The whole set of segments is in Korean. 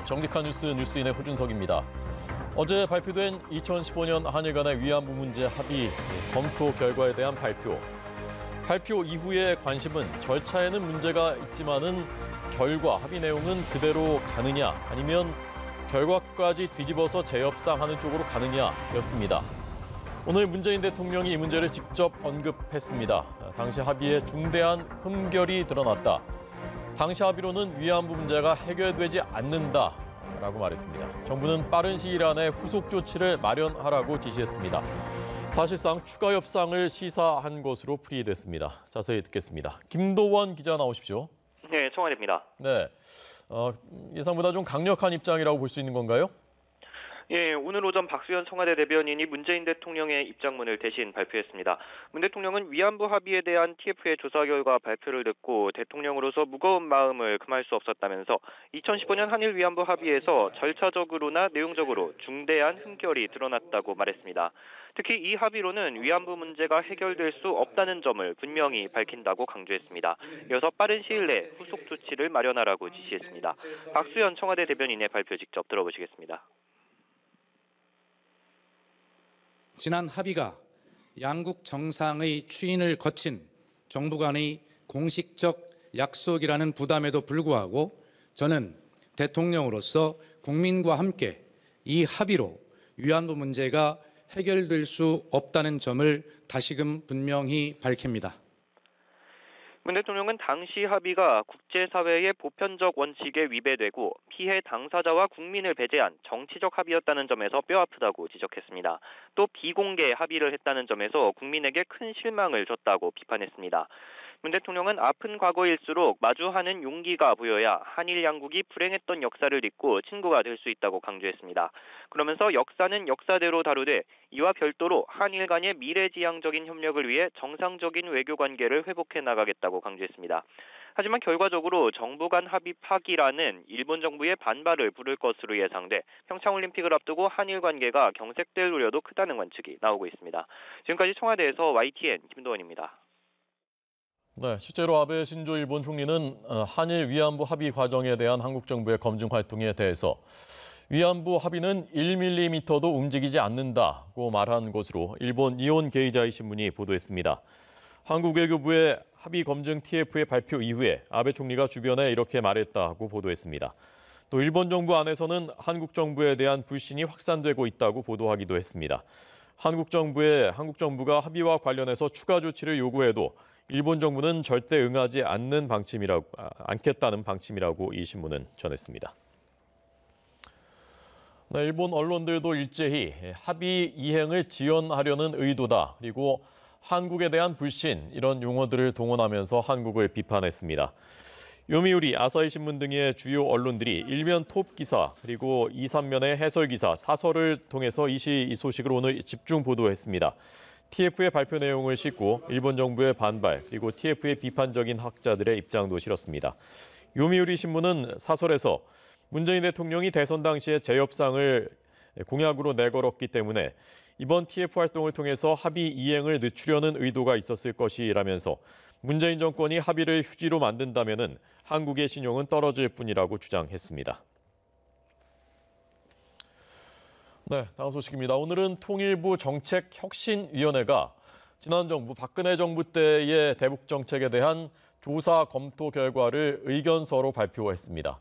정직한 뉴스 뉴스인의 호준석입니다. 어제 발표된 2015년 한일 간의 위안부 문제 합의 검토 결과에 대한 발표 이후의 관심은 절차에는 문제가 있지만은 결과 합의 내용은 그대로 가느냐 아니면 결과까지 뒤집어서 재협상하는 쪽으로 가느냐였습니다. 오늘 문재인 대통령이 이 문제를 직접 언급했습니다. 당시 합의에 중대한 흠결이 드러났다. 당시 합의로는 위안부 문제가 해결되지 않는다라고 말했습니다. 정부는 빠른 시일 안에 후속 조치를 마련하라고 지시했습니다. 사실상 추가 협상을 시사한 것으로 풀이됐습니다. 자세히 듣겠습니다. 김도원 기자 나오십시오. 네, 청와대입니다. 네, 예상보다 좀 강력한 입장이라고 볼 수 있는 건가요? 예, 오늘 오전 박수현 청와대 대변인이 문재인 대통령의 입장문을 대신 발표했습니다. 문 대통령은 위안부 합의에 대한 TF의 조사 결과 발표를 듣고 대통령으로서 무거운 마음을 금할 수 없었다면서 2015년 한일 위안부 합의에서 절차적으로나 내용적으로 중대한 흠결이 드러났다고 말했습니다. 특히 이 합의로는 위안부 문제가 해결될 수 없다는 점을 분명히 밝힌다고 강조했습니다. 이어서 빠른 시일 내에 후속 조치를 마련하라고 지시했습니다. 박수현 청와대 대변인의 발표 직접 들어보시겠습니다. 지난 합의가 양국 정상의 추인을 거친 정부 간의 공식적 약속이라는 부담에도 불구하고 저는 대통령으로서 국민과 함께 이 합의로 위안부 문제가 해결될 수 없다는 점을 다시금 분명히 밝힙니다. 문 대통령은 당시 합의가 국제사회의 보편적 원칙에 위배되고 피해 당사자와 국민을 배제한 정치적 합의였다는 점에서 뼈아프다고 지적했습니다. 또 비공개 합의를 했다는 점에서 국민에게 큰 실망을 줬다고 비판했습니다. 문 대통령은 아픈 과거일수록 마주하는 용기가 보여야 한일 양국이 불행했던 역사를 잊고 친구가 될 수 있다고 강조했습니다. 그러면서 역사는 역사대로 다루되 이와 별도로 한일 간의 미래지향적인 협력을 위해 정상적인 외교관계를 회복해 나가겠다고 강조했습니다. 하지만 결과적으로 정부 간 합의 파기라는 일본 정부의 반발을 부를 것으로 예상돼 평창올림픽을 앞두고 한일 관계가 경색될 우려도 크다는 관측이 나오고 있습니다. 지금까지 청와대에서 YTN 김도원입니다. 네, 실제로 아베 신조 일본 총리는 한일 위안부 합의 과정에 대한 한국 정부의 검증 활동에 대해서 위안부 합의는 1mm도 움직이지 않는다고 말한 것으로 일본 니혼 게이자이 신문이 보도했습니다. 한국 외교부의 합의 검증 TF의 발표 이후에 아베 총리가 주변에 이렇게 말했다고 보도했습니다. 또 일본 정부 안에서는 한국 정부에 대한 불신이 확산되고 있다고 보도하기도 했습니다. 한국 정부가 합의와 관련해서 추가 조치를 요구해도 일본 정부는 절대 응하지 않겠다는 방침이라고 이 신문은 전했습니다. 네, 일본 언론들도 일제히 합의 이행을 지연하려는 의도다. 그리고 한국에 대한 불신 이런 용어들을 동원하면서 한국을 비판했습니다. 요미우리, 아사히 신문 등의 주요 언론들이 일면 톱 기사 그리고 2, 3면의 해설 기사, 사설을 통해서 이 소식을 오늘 집중 보도했습니다. TF의 발표 내용을 싣고 일본 정부의 반발 그리고 TF의 비판적인 학자들의 입장도 실었습니다. 요미우리 신문은 사설에서 문재인 대통령이 대선 당시에 재협상을 공약으로 내걸었기 때문에 이번 TF 활동을 통해서 합의 이행을 늦추려는 의도가 있었을 것이라면서 문재인 정권이 합의를 휴지로 만든다면은 한국의 신용은 떨어질 뿐이라고 주장했습니다. 네, 다음 소식입니다. 오늘은 통일부 정책혁신위원회가 지난 정부 박근혜 정부 때의 대북 정책에 대한 조사 검토 결과를 의견서로 발표했습니다.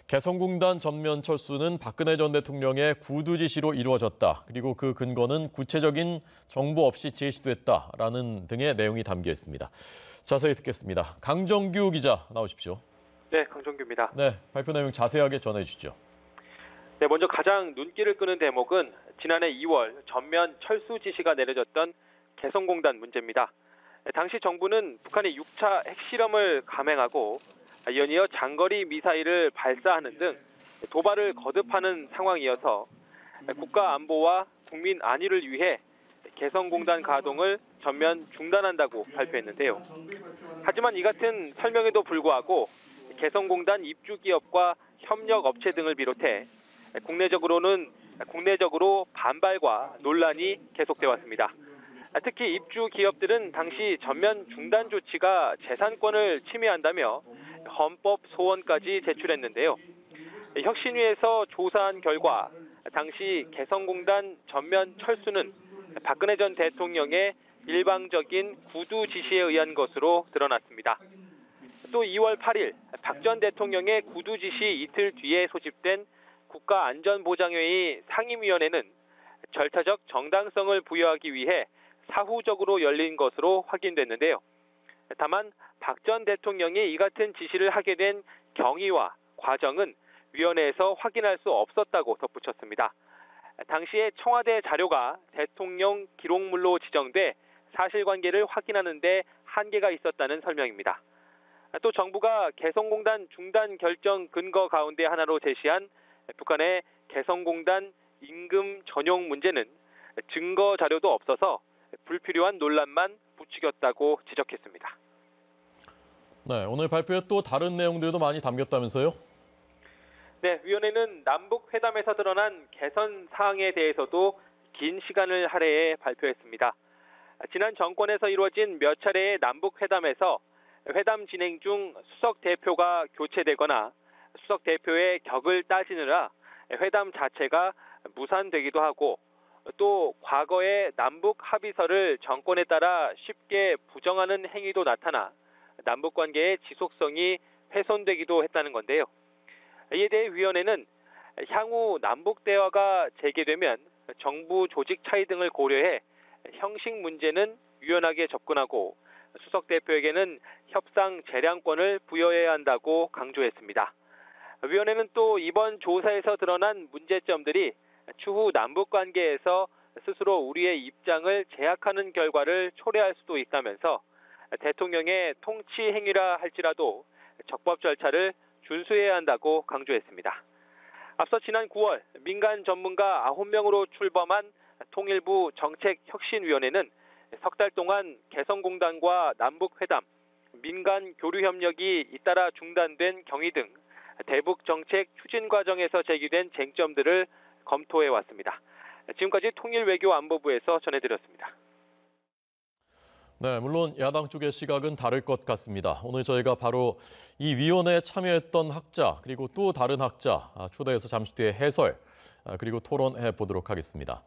개성공단 전면 철수는 박근혜 전 대통령의 구두 지시로 이루어졌다. 그리고 그 근거는 구체적인 정보 없이 제시됐다라는 등의 내용이 담겨 있습니다. 자세히 듣겠습니다. 강정규 기자 나오십시오. 네, 강정규입니다. 네, 발표 내용 자세하게 전해주시죠. 네, 먼저 가장 눈길을 끄는 대목은 지난해 2월 전면 철수 지시가 내려졌던 개성공단 문제입니다. 당시 정부는 북한이 6차 핵실험을 감행하고 연이어 장거리 미사일을 발사하는 등 도발을 거듭하는 상황이어서 국가 안보와 국민 안위를 위해 개성공단 가동을 전면 중단한다고 발표했는데요. 하지만 이 같은 설명에도 불구하고 개성공단 입주기업과 협력업체 등을 비롯해 국내적으로 반발과 논란이 계속돼 왔습니다. 특히 입주 기업들은 당시 전면 중단 조치가 재산권을 침해한다며 헌법 소원까지 제출했는데요. 혁신위에서 조사한 결과 당시 개성공단 전면 철수는 박근혜 전 대통령의 일방적인 구두 지시에 의한 것으로 드러났습니다. 또 2월 8일 박 전 대통령의 구두 지시 이틀 뒤에 소집된 국가안전보장회의 상임위원회는 절차적 정당성을 부여하기 위해 사후적으로 열린 것으로 확인됐는데요. 다만 박 전 대통령이 이 같은 지시를 하게 된 경위와 과정은 위원회에서 확인할 수 없었다고 덧붙였습니다. 당시에 청와대 자료가 대통령 기록물로 지정돼 사실관계를 확인하는 데 한계가 있었다는 설명입니다. 또 정부가 개성공단 중단 결정 근거 가운데 하나로 제시한 북한의 개성공단 임금 전용 문제는 증거 자료도 없어서 불필요한 논란만 부추겼다고 지적했습니다. 네, 오늘 발표에 또 다른 내용들도 많이 담겼다면서요? 네, 위원회는 남북 회담에서 드러난 개선 사항에 대해서도 긴 시간을 할애해 발표했습니다. 지난 정권에서 이루어진 몇 차례의 남북 회담에서 회담 진행 중 수석 대표가 교체되거나 수석 대표의 격을 따지느라 회담 자체가 무산되기도 하고 또 과거의 남북 합의서를 정권에 따라 쉽게 부정하는 행위도 나타나 남북 관계의 지속성이 훼손되기도 했다는 건데요. 이에 대해 위원회는 향후 남북 대화가 재개되면 정부 조직 차이 등을 고려해 형식 문제는 유연하게 접근하고 수석 대표에게는 협상 재량권을 부여해야 한다고 강조했습니다. 위원회는 또 이번 조사에서 드러난 문제점들이 추후 남북 관계에서 스스로 우리의 입장을 제약하는 결과를 초래할 수도 있다면서 대통령의 통치 행위라 할지라도 적법 절차를 준수해야 한다고 강조했습니다. 앞서 지난 9월 민간 전문가 9명으로 출범한 통일부 정책혁신위원회는 석 달 동안 개성공단과 남북회담, 민간 교류 협력이 잇따라 중단된 경위 등 대북 정책 추진 과정에서 제기된 쟁점들을 검토해 왔습니다. 지금까지 통일외교안보부에서 전해드렸습니다. 네, 물론 야당 쪽의 시각은 다를 것 같습니다. 오늘 저희가 바로 이 위원회에 참여했던 학자 그리고 또 다른 학자 초대해서 잠시 뒤에 해설 그리고 토론해 보도록 하겠습니다.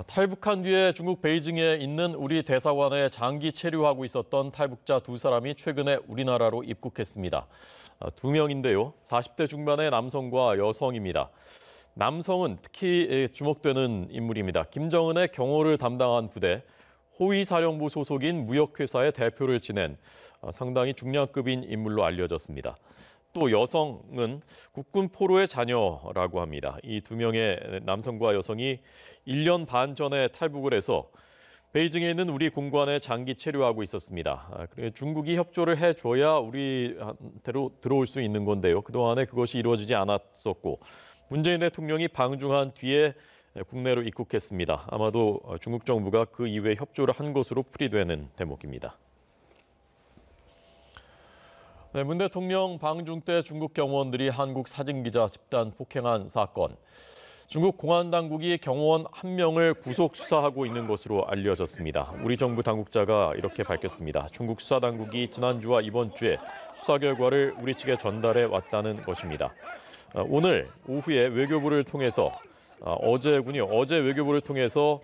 탈북한 뒤에 중국 베이징에 있는 우리 대사관에 장기 체류하고 있었던 탈북자 두 사람이 최근에 우리나라로 입국했습니다. 두 명인데요. 40대 중반의 남성과 여성입니다. 남성은 특히 주목되는 인물입니다. 김정은의 경호를 담당한 부대 호위사령부 소속인 무역회사의 대표를 지낸 상당히 중량급인 인물로 알려졌습니다. 또 여성은 국군 포로의 자녀라고 합니다. 이 두 명의 남성과 여성이 1년 반 전에 탈북을 해서 베이징에 있는 우리 공관에 장기 체류하고 있었습니다. 중국이 협조를 해줘야 우리한테로 들어올 수 있는 건데요. 그동안에 그것이 이루어지지 않았었고 문재인 대통령이 방중한 뒤에 국내로 입국했습니다. 아마도 중국 정부가 그 이후에 협조를 한 것으로 풀이되는 대목입니다. 네, 문 대통령 방중 때 중국 경호원들이 한국 사진기자 집단 폭행한 사건. 중국 공안 당국이 경호원 1명을 구속 수사하고 있는 것으로 알려졌습니다. 우리 정부 당국자가 이렇게 밝혔습니다. 중국 수사 당국이 지난주와 이번 주에 수사 결과를 우리 측에 전달해 왔다는 것입니다. 오늘 오후에 외교부를 통해서 어제 외교부를 통해서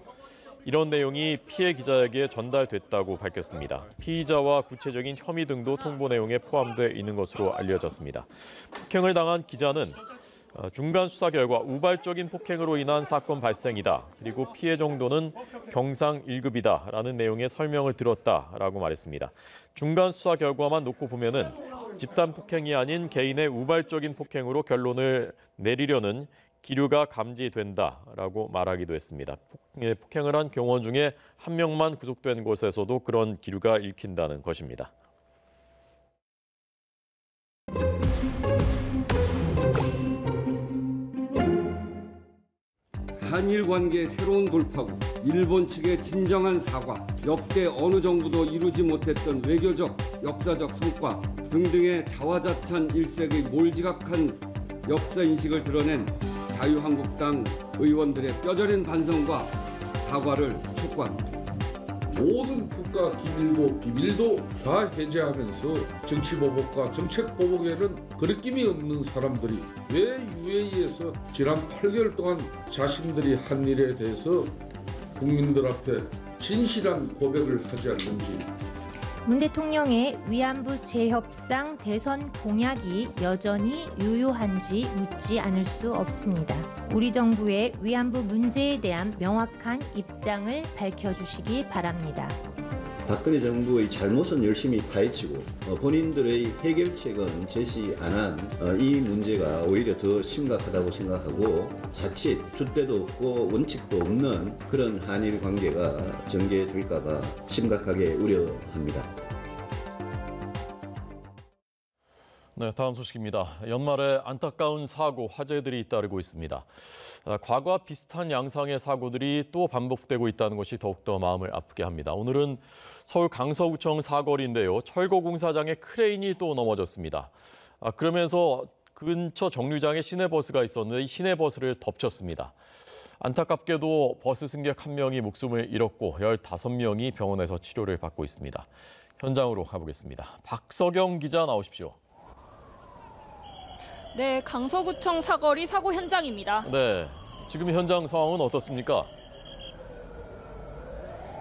이런 내용이 피해 기자에게 전달됐다고 밝혔습니다. 피의자와 구체적인 혐의 등도 통보 내용에 포함되어 있는 것으로 알려졌습니다. 폭행을 당한 기자는 중간 수사 결과 우발적인 폭행으로 인한 사건 발생이다. 그리고 피해 정도는 경상 1급이다라는 내용의 설명을 들었다라고 말했습니다. 중간 수사 결과만 놓고 보면은 집단 폭행이 아닌 개인의 우발적인 폭행으로 결론을 내리려는 기류가 감지된다라고 말하기도 했습니다. 폭행을 한 경호원 중에 1명만 구속된 곳에서도 그런 기류가 읽힌다는 것입니다. 한일 관계의 새로운 돌파구, 일본 측의 진정한 사과, 역대 어느 정부도 이루지 못했던 외교적, 역사적 성과 등등의 자화자찬 일색의 몰지각한 역사인식을 드러낸 자유한국당 의원들의 뼈저린 반성과 사과를 촉구합니다. 모든 국가 기밀도 비밀도 다 해제하면서 정치보복과 정책보복에는 거리낌이 없는 사람들이 왜 UAE에서 지난 8개월 동안 자신들이 한 일에 대해서 국민들 앞에 진실한 고백을 하지 않는지. 문 대통령의 위안부 재협상 대선 공약이 여전히 유효한지 묻지 않을 수 없습니다. 우리 정부의 위안부 문제에 대한 명확한 입장을 밝혀주시기 바랍니다. 박근혜 정부의 잘못은 열심히 파헤치고 본인들의 해결책은 제시 안 한 이 문제가 오히려 더 심각하다고 생각하고 자칫 줏대도 없고 원칙도 없는 그런 한일 관계가 전개될까 봐 심각하게 우려합니다. 네, 다음 소식입니다. 연말에 안타까운 사고, 화재들이 잇따르고 있습니다. 과거와 비슷한 양상의 사고들이 또 반복되고 있다는 것이 더욱더 마음을 아프게 합니다. 오늘은 서울 강서구청 사거리인데요. 철거 공사장에 크레인이 또 넘어졌습니다. 그러면서 근처 정류장에 시내버스가 있었는데 이 시내버스를 덮쳤습니다. 안타깝게도 버스 승객 1명이 목숨을 잃었고 15명이 병원에서 치료를 받고 있습니다. 현장으로 가보겠습니다. 박서경 기자 나오십시오. 네, 강서구청 사거리 사고 현장입니다. 네, 지금 현장 상황은 어떻습니까?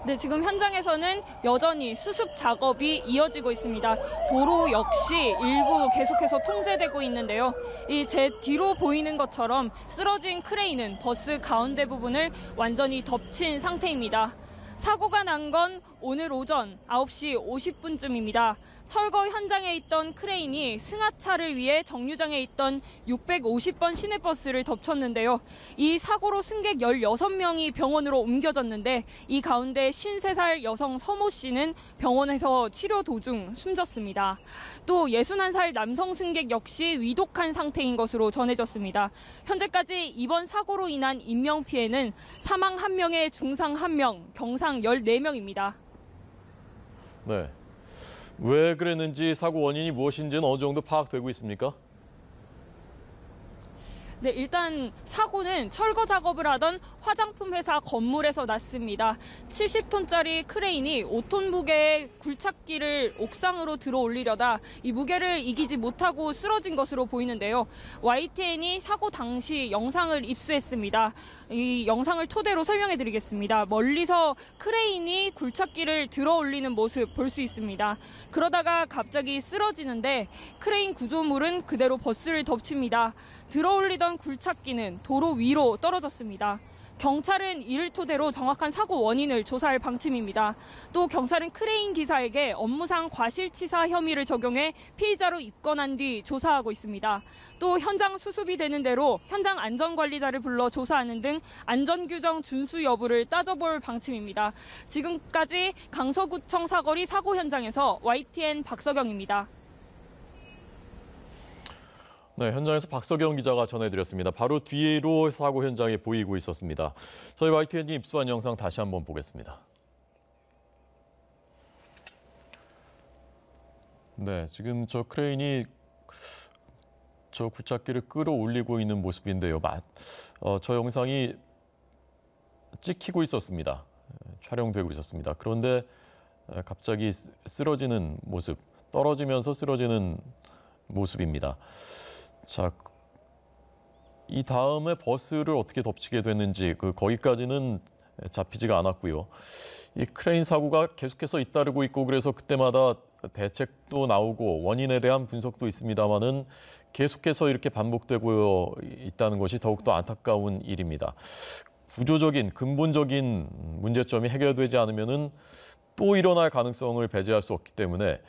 네, 지금 현장에서는 여전히 수습 작업이 이어지고 있습니다. 도로 역시 일부 계속해서 통제되고 있는데요. 이 제 뒤로 보이는 것처럼 쓰러진 크레인은 버스 가운데 부분을 완전히 덮친 상태입니다. 사고가 난 건 오늘 오전 9시 50분쯤입니다. 철거 현장에 있던 크레인이 승하차를 위해 정류장에 있던 650번 시내버스를 덮쳤는데요. 이 사고로 승객 16명이 병원으로 옮겨졌는데 이 가운데 53살 여성 서모 씨는 병원에서 치료 도중 숨졌습니다. 또 61살 남성 승객 역시 위독한 상태인 것으로 전해졌습니다. 현재까지 이번 사고로 인한 인명피해는 사망 1명에 중상 1명, 경상 14명입니다. 네. 왜 그랬는지 사고 원인이 무엇인지는 어느 정도 파악되고 있습니까? 네, 일단 사고는 철거 작업을 하던 화장품 회사 건물에서 났습니다. 70톤짜리 크레인이 5톤 무게의 굴착기를 옥상으로 들어 올리려다 이 무게를 이기지 못하고 쓰러진 것으로 보이는데요. YTN이 사고 당시 영상을 입수했습니다. 이 영상을 토대로 설명해 드리겠습니다. 멀리서 크레인이 굴착기를 들어 올리는 모습 볼 수 있습니다. 그러다가 갑자기 쓰러지는데 크레인 구조물은 그대로 버스를 덮칩니다. 들어 올리던 굴착기는 도로 위로 떨어졌습니다. 경찰은 이를 토대로 정확한 사고 원인을 조사할 방침입니다. 또 경찰은 크레인 기사에게 업무상 과실치사 혐의를 적용해 피의자로 입건한 뒤 조사하고 있습니다. 또 현장 수습이 되는 대로 현장 안전관리자를 불러 조사하는 등 안전규정 준수 여부를 따져볼 방침입니다. 지금까지 강서구청 사거리 사고 현장에서 YTN 박서경입니다. 네, 현장에서 박서경 기자가 전해드렸습니다. 바로 뒤로 사고 현장이 보이고 있었습니다. 저희 YTN이 입수한 영상 다시 한번 보겠습니다. 네, 지금 저 크레인이 저 굴착기를 끌어올리고 있는 모습인데요. 저 영상이 찍히고 있었습니다. 촬영되고 있었습니다. 그런데 갑자기 쓰러지는 모습, 떨어지면서 쓰러지는 모습입니다. 자, 이 다음에 버스를 어떻게 덮치게 됐는지 거기까지는 잡히지가 않았고요. 이 크레인 사고가 계속해서 잇따르고 있고 그래서 그때마다 대책도 나오고 원인에 대한 분석도 있습니다만은 계속해서 이렇게 반복되고 있다는 것이 더욱더 안타까운 일입니다. 구조적인 근본적인 문제점이 해결되지 않으면은 또 일어날 가능성을 배제할 수 없기 때문에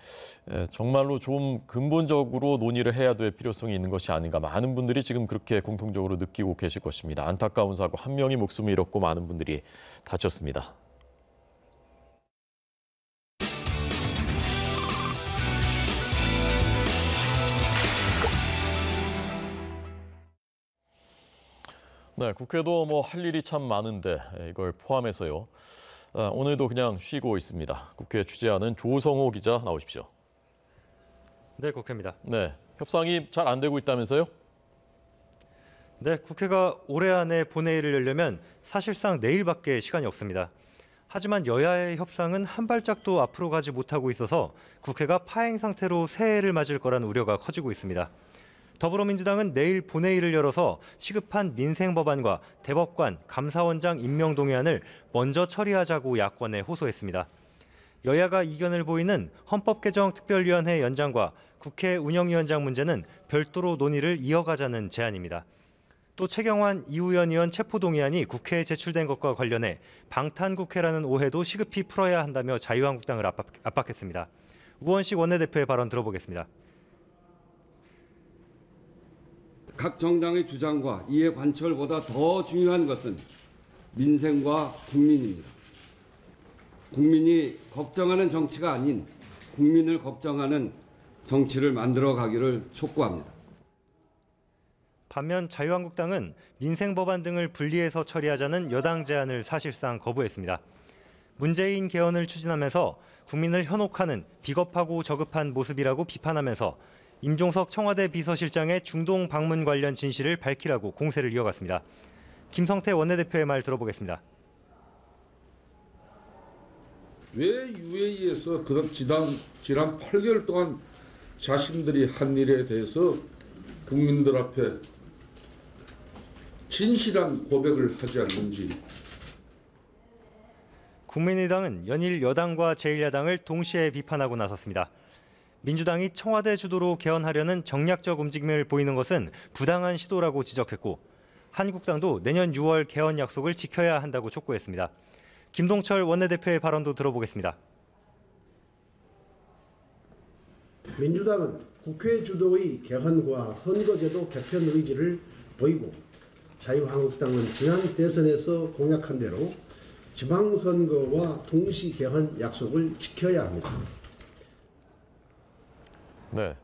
정말로 좀 근본적으로 논의를 해야 될 필요성이 있는 것이 아닌가. 많은 분들이 지금 그렇게 공통적으로 느끼고 계실 것입니다. 안타까운 사고, 1명이 목숨을 잃었고 많은 분들이 다쳤습니다. 네, 국회도 할 일이 참 많은데 이걸 포함해서요. 오늘도 그냥 쉬고 있습니다. 국회 취재하는 조성호 기자 나오십시오. 네, 국회입니다. 네, 협상이 잘 안 되고 있다면서요? 네, 국회가 올해 안에 본회의를 열려면 사실상 내일밖에 시간이 없습니다. 하지만 여야의 협상은 한 발짝도 앞으로 가지 못하고 있어서 국회가 파행 상태로 새해를 맞을 거란 우려가 커지고 있습니다. 더불어민주당은 내일 본회의를 열어서 시급한 민생 법안과 대법관, 감사원장 임명 동의안을 먼저 처리하자고 야권에 호소했습니다. 여야가 이견을 보이는 헌법개정특별위원회 연장과 국회 운영위원장 문제는 별도로 논의를 이어가자는 제안입니다. 또 최경환 이우현 의원 체포동의안이 국회에 제출된 것과 관련해 방탄국회라는 오해도 시급히 풀어야 한다며 자유한국당을 압박했습니다. 우원식 원내대표의 발언 들어보겠습니다. 각 정당의 주장과 이해 관철보다 더 중요한 것은 민생과 국민입니다. 국민이 걱정하는 정치가 아닌 국민을 걱정하는 정치를 만들어 가기를 촉구합니다. 반면 자유한국당은 민생 법안 등을 분리해서 처리하자는 여당 제안을 사실상 거부했습니다. 문재인 개헌을 추진하면서 국민을 현혹하는 비겁하고 저급한 모습이라고 비판하면서 임종석 청와대 비서실장의 중동 방문 관련 진실을 밝히라고 공세를 이어갔습니다. 김성태 원내대표의 말 들어보겠습니다. 왜 UAE에서 지난 8개월 동안 자신들이 한 일에 대해서 국민들 앞에 진실한 고백을 하지 않는지. 국민의당은 연일 여당과 제1야당을 동시에 비판하고 나섰습니다. 민주당이 청와대 주도로 개헌하려는 정략적 움직임을 보이는 것은 부당한 시도라고 지적했고 한국당도 내년 6월 개헌 약속을 지켜야 한다고 촉구했습니다. 김동철 원내대표의 발언도 들어보겠습니다. 민주당은 국회 주도의 개헌과 선거제도 개편 의지를 보이고 자유한국당은 지난 대선에서 공약한 대로 지방선거와 동시 개헌 약속을 지켜야 합니다. 네.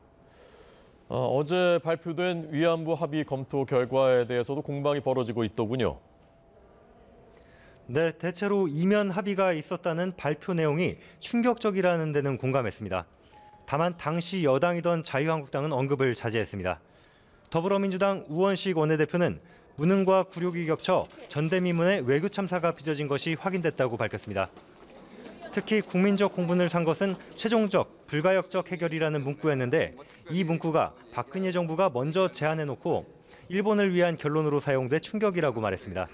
어제 발표된 위안부 합의 검토 결과에 대해서도 공방이 벌어지고 있더군요. 네, 대체로 이면 합의가 있었다는 발표 내용이 충격적이라는 데는 공감했습니다. 다만 당시 여당이던 자유한국당은 언급을 자제했습니다. 더불어민주당 우원식 원내대표는 무능과 굴욕이 겹쳐 전대미문의 외교 참사가 빚어진 것이 확인됐다고 밝혔습니다. 특히 국민적 공분을 산 것은 최종적, 불가역적 해결이라는 문구였는데 이 문구가 박근혜 정부가 먼저 제안해놓고 일본을 위한 결론으로 사용돼 충격이라고 말했습니다.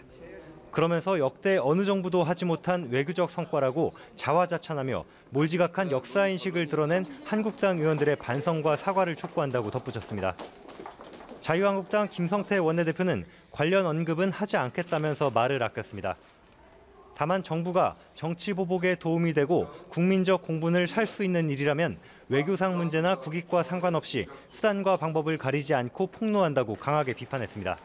그러면서 역대 어느 정부도 하지 못한 외교적 성과라고 자화자찬하며 몰지각한 역사인식을 드러낸 한국당 의원들의 반성과 사과를 촉구한다고 덧붙였습니다. 자유한국당 김성태 원내대표는 관련 언급은 하지 않겠다면서 말을 아꼈습니다. 다만 정부가 정치 보복에 도움이 되고 국민적 공분을 살 수 있는 일이라면 외교상 문제나 국익과 상관없이 수단과 방법을 가리지 않고 폭로한다고 강하게 비판했습니다.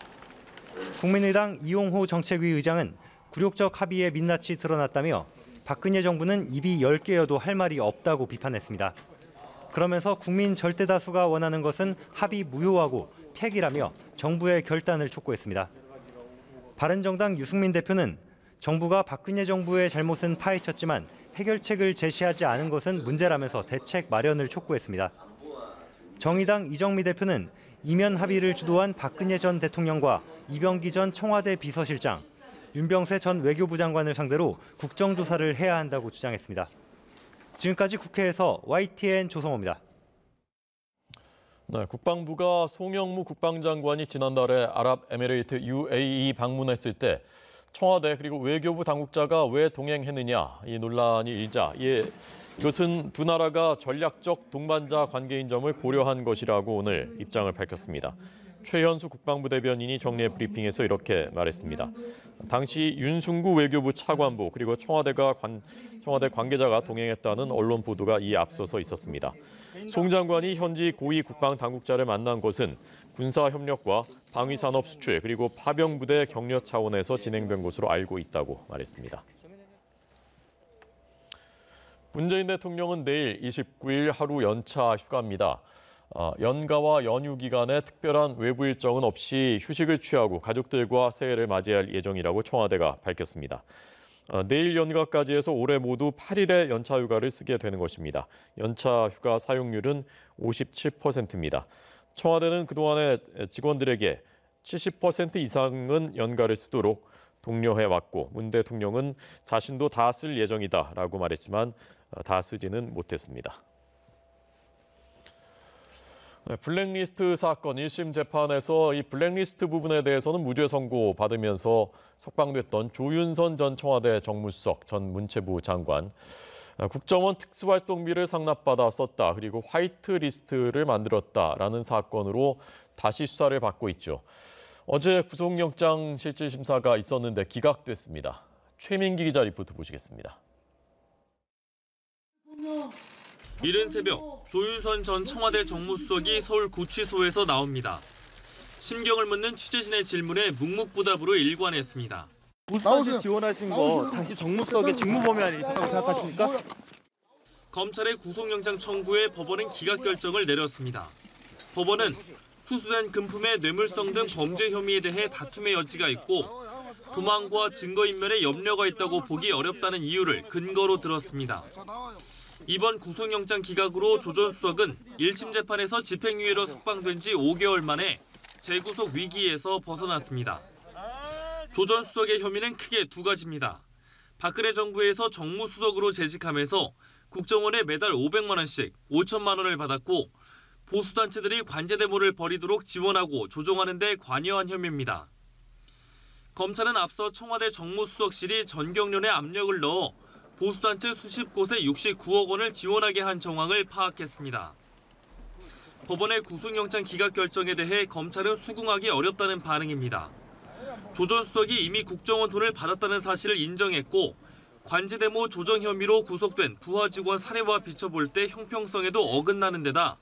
국민의당 이용호 정책위 의장은 굴욕적 합의의 민낯이 드러났다며 박근혜 정부는 입이 10개여도 할 말이 없다고 비판했습니다. 그러면서 국민 절대다수가 원하는 것은 합의 무효하고 폐기라며 정부의 결단을 촉구했습니다. 바른정당 유승민 대표는 정부가 박근혜 정부의 잘못은 파헤쳤지만 해결책을 제시하지 않은 것은 문제라면서 대책 마련을 촉구했습니다. 정의당 이정미 대표는 이면 합의를 주도한 박근혜 전 대통령과 이병기 전 청와대 비서실장, 윤병세 전 외교부 장관을 상대로 국정조사를 해야 한다고 주장했습니다. 지금까지 국회에서 YTN 조성호입니다. 네, 국방부가 송영무 국방장관이 지난달에 아랍에미레이트 UAE 방문했을 때 청와대 그리고 외교부 당국자가 왜 동행했느냐 이 논란이 일자 이것은 두 나라가 전략적 동반자 관계인 점을 고려한 것이라고 오늘 입장을 밝혔습니다. 최현수 국방부 대변인이 정례 브리핑에서 이렇게 말했습니다. 당시 윤순구 외교부 차관보 그리고 청와대 관계자가 동행했다는 언론 보도가 이에 앞서서 있었습니다. 송 장관이 현지 고위 국방 당국자를 만난 것은 군사협력과 방위산업 수출 그리고 파병부대 격려 차원에서 진행된 것으로 알고 있다고 말했습니다. 문재인 대통령은 내일 29일 하루 연차 휴가입니다. 연가와 연휴 기간에 특별한 외부 일정은 없이 휴식을 취하고 가족들과 새해를 맞이할 예정이라고 청와대가 밝혔습니다. 내일 연가까지 해서 올해 모두 8일의 연차 휴가를 쓰게 되는 것입니다. 연차 휴가 사용률은 57%입니다. 청와대는 그동안에 직원들에게 70% 이상은 연가를 쓰도록 독려해왔고 문 대통령은 자신도 다 쓸 예정이다라고 말했지만 다 쓰지는 못했습니다. 블랙리스트 사건 1심 재판에서 이 블랙리스트 부분에 대해서는 무죄 선고 받으면서 석방됐던 조윤선 전 청와대 정무수석 전 문체부 장관, 국정원 특수활동비를 상납받아 썼다, 그리고 화이트리스트를 만들었다라는 사건으로 다시 수사를 받고 있죠. 어제 구속영장 실질심사가 있었는데 기각됐습니다. 최민기 기자 리포트 보시겠습니다. 이른 새벽 조윤선 전 청와대 정무수석이 서울 구치소에서 나옵니다. 심경을 묻는 취재진의 질문에 묵묵부답으로 일관했습니다. 보수단체 지원하신 거 당시 정무수석의 직무 범위 안에 있었다고 생각하십니까? 검찰의 구속영장 청구에 법원은 기각 결정을 내렸습니다. 법원은 수수된 금품의 뇌물성 등 범죄 혐의에 대해 다툼의 여지가 있고 도망과 증거인멸에 염려가 있다고 보기 어렵다는 이유를 근거로 들었습니다. 이번 구속영장 기각으로 조 전 수석은 1심 재판에서 집행유예로 석방된 지 5개월 만에 재구속 위기에서 벗어났습니다. 조 전 수석의 혐의는 크게 두 가지입니다. 박근혜 정부에서 정무수석으로 재직하면서 국정원에 매달 500만 원씩 5천만 원을 받았고 보수단체들이 관제대모를 벌이도록 지원하고 조종하는 데 관여한 혐의입니다. 검찰은 앞서 청와대 정무수석실이 전경련에 압력을 넣어 보수단체 수십 곳에 69억 원을 지원하게 한 정황을 파악했습니다. 법원의 구속영장 기각 결정에 대해 검찰은 수긍하기 어렵다는 반응입니다. 조 전 수석이 이미 국정원 돈을 받았다는 사실을 인정했고 관제대모 조정 혐의로 구속된 부하 직원 사례와 비춰볼 때 형평성에도 어긋나는 데다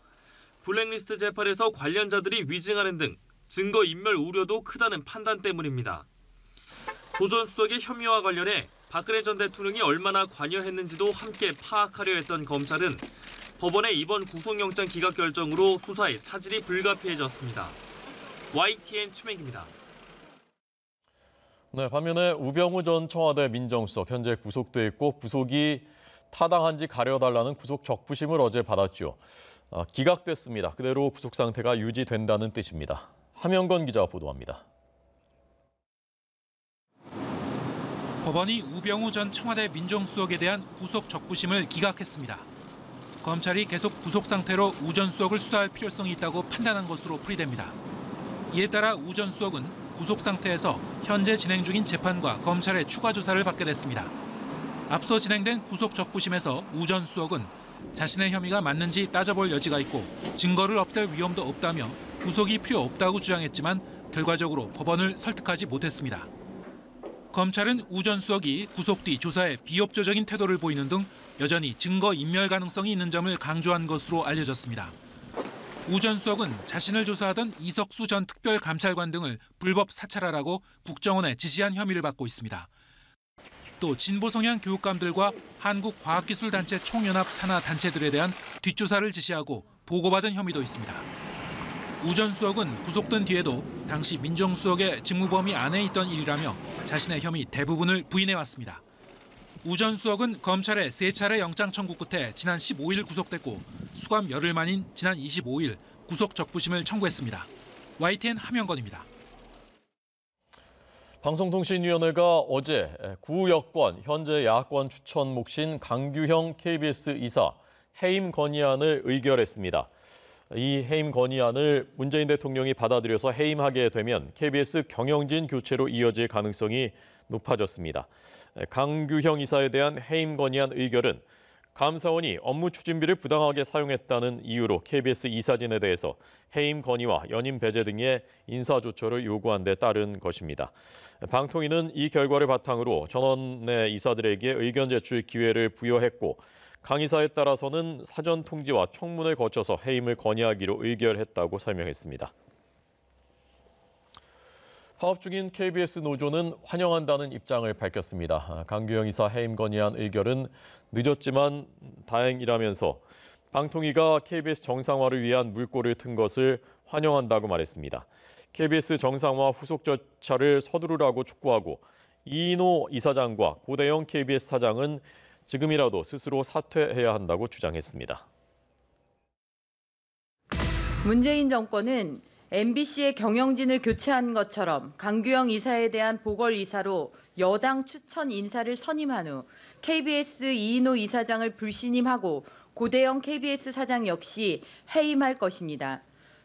블랙리스트 재판에서 관련자들이 위증하는 등 증거인멸 우려도 크다는 판단 때문입니다. 조 전 수석의 혐의와 관련해 박근혜 전 대통령이 얼마나 관여했는지도 함께 파악하려 했던 검찰은 법원의 이번 구속영장 기각 결정으로 수사에 차질이 불가피해졌습니다. YTN 최민기입니다. 네, 반면에 우병우 전 청와대 민정수석 현재 구속돼 있고 구속이 타당한지 가려달라는 구속 적부심을 어제 받았죠. 기각됐습니다. 그대로 구속 상태가 유지된다는 뜻입니다. 함영건 기자가 보도합니다. 법원이 우병우 전 청와대 민정수석에 대한 구속 적부심을 기각했습니다. 검찰이 계속 구속 상태로 우 전 수석을 수사할 필요성이 있다고 판단한 것으로 풀이됩니다. 이에 따라 우 전 수석은 구속 상태에서 현재 진행 중인 재판과 검찰의 추가 조사를 받게 됐습니다. 앞서 진행된 구속 적부심에서 우 전 수석은 자신의 혐의가 맞는지 따져볼 여지가 있고 증거를 없앨 위험도 없다며 구속이 필요 없다고 주장했지만 결과적으로 법원을 설득하지 못했습니다. 검찰은 우 전 수석이 구속 뒤 조사에 비협조적인 태도를 보이는 등 여전히 증거 인멸 가능성이 있는 점을 강조한 것으로 알려졌습니다. 우 전 수석은 자신을 조사하던 이석수 전 특별감찰관 등을 불법 사찰하라고 국정원에 지시한 혐의를 받고 있습니다. 또 진보 성향 교육감들과 한국과학기술단체 총연합 산하 단체들에 대한 뒷조사를 지시하고 보고받은 혐의도 있습니다. 우 전 수석은 구속된 뒤에도 당시 민정수석의 직무 범위 안에 있던 일이라며 자신의 혐의 대부분을 부인해왔습니다. 우 전 수석은 검찰에 3차례 영장 청구 끝에 지난 15일 구속됐고 수감 열흘 만인 지난 25일 구속 적부심을 청구했습니다. YTN 함영건입니다. 방송통신위원회가 어제 구여권 현재 야권 추천 몫인 강규형 KBS 이사 해임 건의안을 의결했습니다. 이 해임 건의안을 문재인 대통령이 받아들여서 해임하게 되면 KBS 경영진 교체로 이어질 가능성이 높아졌습니다. 강규형 이사에 대한 해임 건의안 의결은 감사원이 업무 추진비를 부당하게 사용했다는 이유로 KBS 이사진에 대해서 해임 건의와 연임 배제 등의 인사조처를 요구한 데 따른 것입니다. 방통위는 이 결과를 바탕으로 전원의 이사들에게 의견 제출 기회를 부여했고 강 이사에 따라서는 사전 통지와 청문을 거쳐서 해임을 건의하기로 의결했다고 설명했습니다. 파업 중인 KBS 노조는 환영한다는 입장을 밝혔습니다. 강규형 이사 해임 건의안 의결은 늦었지만 다행이라면서 방통위가 KBS 정상화를 위한 물꼬를 튼 것을 환영한다고 말했습니다. KBS 정상화 후속 절차를 서두르라고 촉구하고 이인호 이사장과 고대영 KBS 사장은 지금이라도 스스로 사퇴해야 한다고 주장했습니다. 문재인 정권은 MBC의 경영진을 교체한 것처럼 강규영 이사에 대한 보궐 이사로 여당 추천 인사를 선임한 후 KBS 이인호 이사장을 불신임하고 고대영 KBS 사장 역시 해임할 것입니다.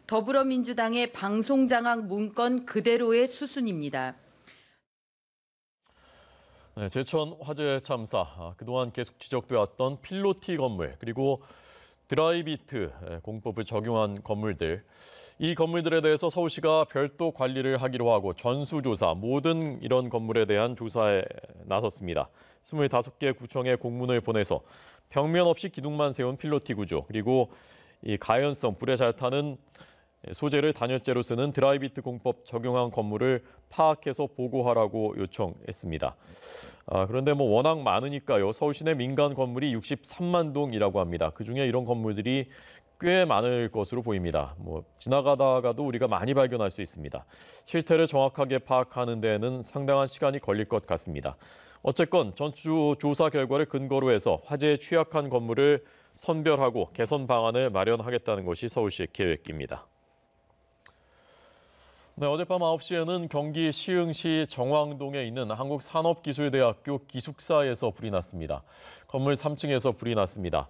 더불어민주당의 방송장악 문건 그대로의 수순입니다. 네, 제천 화재 참사, 그동안 계속 지적되었던 필로티 건물 그리고 드라이비트 공법을 적용한 건물들, 이 건물들에 대해서 서울시가 별도 관리를 하기로 하고 전수조사, 모든 이런 건물에 대한 조사에 나섰습니다. 25개 구청에 공문을 보내서 벽면 없이 기둥만 세운 필로티 구조, 그리고 이 가연성, 불에 잘 타는 소재를 단열재로 쓰는 드라이비트 공법 적용한 건물을 파악해서 보고하라고 요청했습니다. 그런데 워낙 많으니까요. 서울시 내 민간 건물이 63만 동이라고 합니다. 그중에 이런 건물들이 꽤 많을 것으로 보입니다. 지나가다가도 우리가 많이 발견할 수 있습니다. 실태를 정확하게 파악하는 데에는 상당한 시간이 걸릴 것 같습니다. 어쨌건 전수조사 결과를 근거로 해서 화재에 취약한 건물을 선별하고 개선 방안을 마련하겠다는 것이 서울시의 계획입니다. 네, 어젯밤 9시에는 경기 시흥시 정왕동에 있는 한국산업기술대학교 기숙사에서 불이 났습니다. 건물 3층에서 불이 났습니다.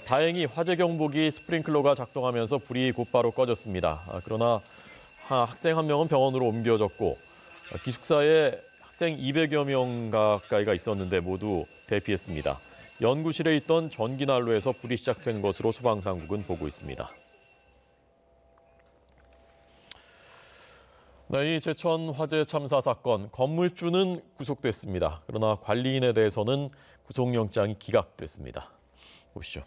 다행히 화재 경보기 스프링클러가 작동하면서 불이 곧바로 꺼졌습니다. 그러나 학생 한 명은 병원으로 옮겨졌고 기숙사에 학생 200여 명 가까이가 있었는데 모두 대피했습니다. 연구실에 있던 전기난로에서 불이 시작된 것으로 소방당국은 보고 있습니다. 네, 이 제천 화재 참사 사건, 건물주는 구속됐습니다. 그러나 관리인에 대해서는 구속영장이 기각됐습니다. 보시죠.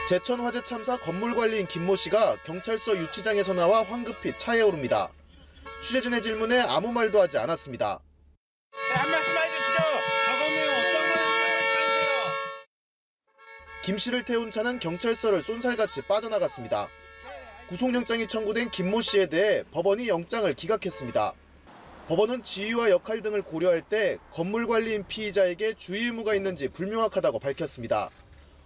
제천 화재 참사 건물관리인 김모 씨가 경찰서 유치장에서 나와 황급히 차에 오릅니다. 취재진의 질문에 아무 말도 하지 않았습니다. 한 말씀 해주시죠. 작업 내용 어떤 걸 해주세요? 김 씨를 태운 차는 경찰서를 쏜살같이 빠져나갔습니다. 구속영장이 청구된 김모 씨에 대해 법원이 영장을 기각했습니다. 법원은 지위와 역할 등을 고려할 때 건물관리인 피의자에게 주의 의무가 있는지 불명확하다고 밝혔습니다.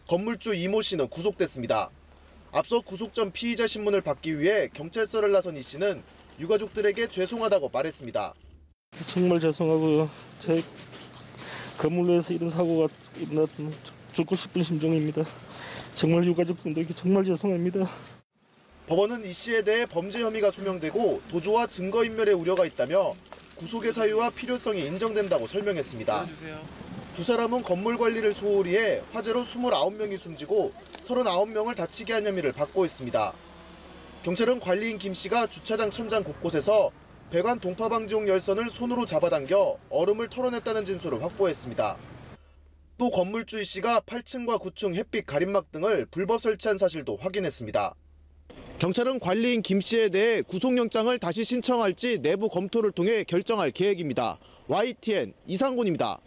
건물주 이모 씨는 구속됐습니다. 앞서 구속 전 피의자 신문을 받기 위해 경찰서를 나선 이 씨는 유가족들에게 죄송하다고 말했습니다. 정말 죄송하고요. 제 건물 내에서 이런 사고가 일어났던 죽고 싶은 심정입니다. 정말 유가족분들께 정말 죄송합니다. 법원은 이 씨에 대해 범죄 혐의가 소명되고 도주와 증거인멸의 우려가 있다며 구속의 사유와 필요성이 인정된다고 설명했습니다. 두 사람은 건물 관리를 소홀히 해 화재로 29명이 숨지고 39명을 다치게 한 혐의를 받고 있습니다. 경찰은 관리인 김 씨가 주차장 천장 곳곳에서 배관 동파 방지용 열선을 손으로 잡아당겨 얼음을 털어냈다는 진술을 확보했습니다. 또 건물주 이 씨가 8층과 9층 햇빛 가림막 등을 불법 설치한 사실도 확인했습니다. 경찰은 관리인 김 씨에 대해 구속영장을 다시 신청할지 내부 검토를 통해 결정할 계획입니다. YTN 이상곤입니다.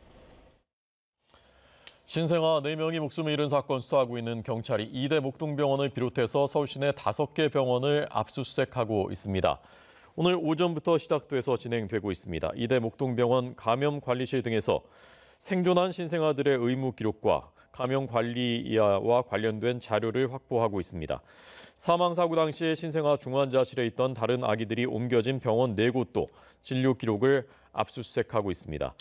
신생아 4명이 목숨을 잃은 사건 수사하고 있는 경찰이 이대 목동병원을 비롯해서 서울시 내 5개 병원을 압수수색하고 있습니다. 오늘 오전부터 시작돼서 진행되고 있습니다. 이대 목동병원 감염관리실 등에서 생존한 신생아들의 의무 기록과 감염관리와 관련된 자료를 확보하고 있습니다. 사망사고 당시 신생아 중환자실에 있던 다른 아기들이 옮겨진 병원 4곳도 진료 기록을 압수수색하고 있습니다.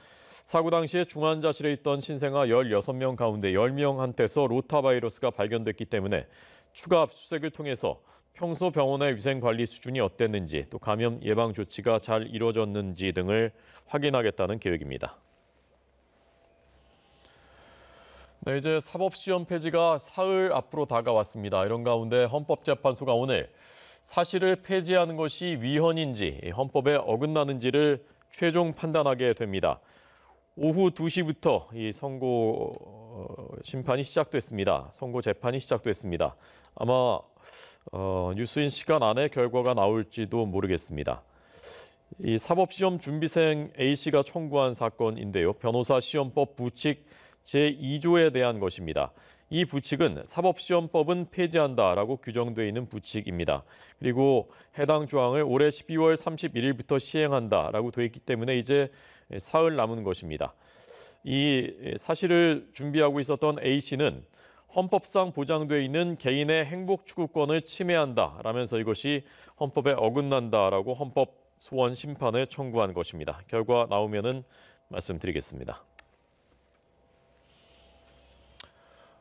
사고 당시에 중환자실에 있던 신생아 16명 가운데 10명한테서 로타바이러스가 발견됐기 때문에 추가 압수수색을 통해서 평소 병원의 위생관리 수준이 어땠는지 또 감염 예방 조치가 잘 이루어졌는지 등을 확인하겠다는 계획입니다. 네, 이제 사법시험 폐지가 사흘 앞으로 다가왔습니다. 이런 가운데 헌법재판소가 오늘 사실을 폐지하는 것이 위헌인지 헌법에 어긋나는지를 최종 판단하게 됩니다. 오후 2시부터 이 선고 심판이 시작됐습니다. 선고 재판이 시작됐습니다. 아마 뉴스인 시간 안에 결과가 나올지도 모르겠습니다. 이 사법시험 준비생 A씨가 청구한 사건인데요. 변호사 시험법 부칙 제2조에 대한 것입니다. 이 부칙은 사법시험법은 폐지한다라고 규정되어 있는 부칙입니다. 그리고 해당 조항을 올해 12월 31일부터 시행한다라고 되어 있기 때문에 이제 사흘 남은 것입니다. 이 사실을 준비하고 있었던 A씨는 헌법상 보장돼 있는 개인의 행복 추구권을 침해한다라면서 이것이 헌법에 어긋난다라고 헌법 소원 심판을 청구한 것입니다. 결과 나오면은 말씀드리겠습니다.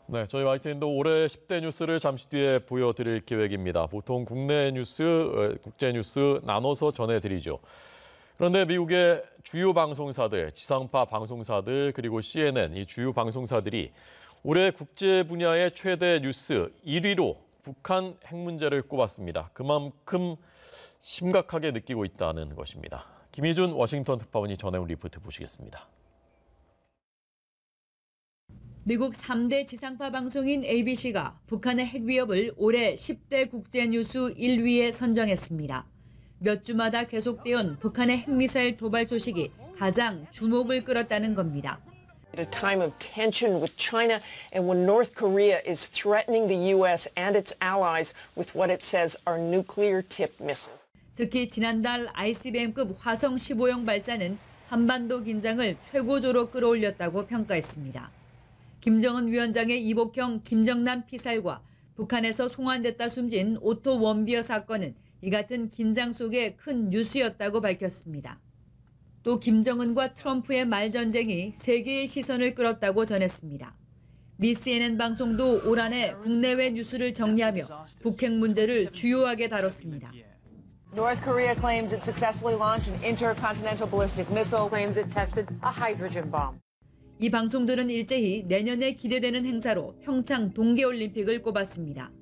네, 저희 YTN도 올해 10대 뉴스를 잠시 뒤에 보여드릴 계획입니다. 보통 국내 뉴스, 국제 뉴스 나눠서 전해드리죠. 그런데 미국의 주요 방송사들, 지상파 방송사들 그리고 CNN, 이 주요 방송사들이 올해 국제 분야의 최대 뉴스 1위로 북한 핵 문제를 꼽았습니다. 그만큼 심각하게 느끼고 있다는 것입니다. 김희준 워싱턴 특파원이 전해온 리포트 보시겠습니다. 미국 3대 지상파 방송인 ABC가 북한의 핵 위협을 올해 10대 국제 뉴스 1위에 선정했습니다. 몇 주마다 계속되온 북한의 핵미사일 도발 소식이 가장 주목을 끌었다는 겁니다. At a time of tension with China and when North Korea is threatening the U.S. and its allies with what it says are nuclear-tipped missiles. 특히 지난달 ICBM급 화성 15형 발사는 한반도 긴장을 최고조로 끌어올렸다고 평가했습니다. 김정은 위원장의 이복형 김정남 피살과 북한에서 송환됐다 숨진 오토 원비어 사건은 이 같은 긴장 속의 큰 뉴스였다고 밝혔습니다. 또 김정은과 트럼프의 말전쟁이 세계의 시선을 끌었다고 전했습니다. 미 CNN 방송도 올 한해 국내외 뉴스를 정리하며 북핵 문제를 주요하게 다뤘습니다. North Korea claims it successfully launched an intercontinental ballistic missile, claims it tested a hydrogen bomb. 이 방송들은 일제히 내년에 기대되는 행사로 평창 동계올림픽을 꼽았습니다.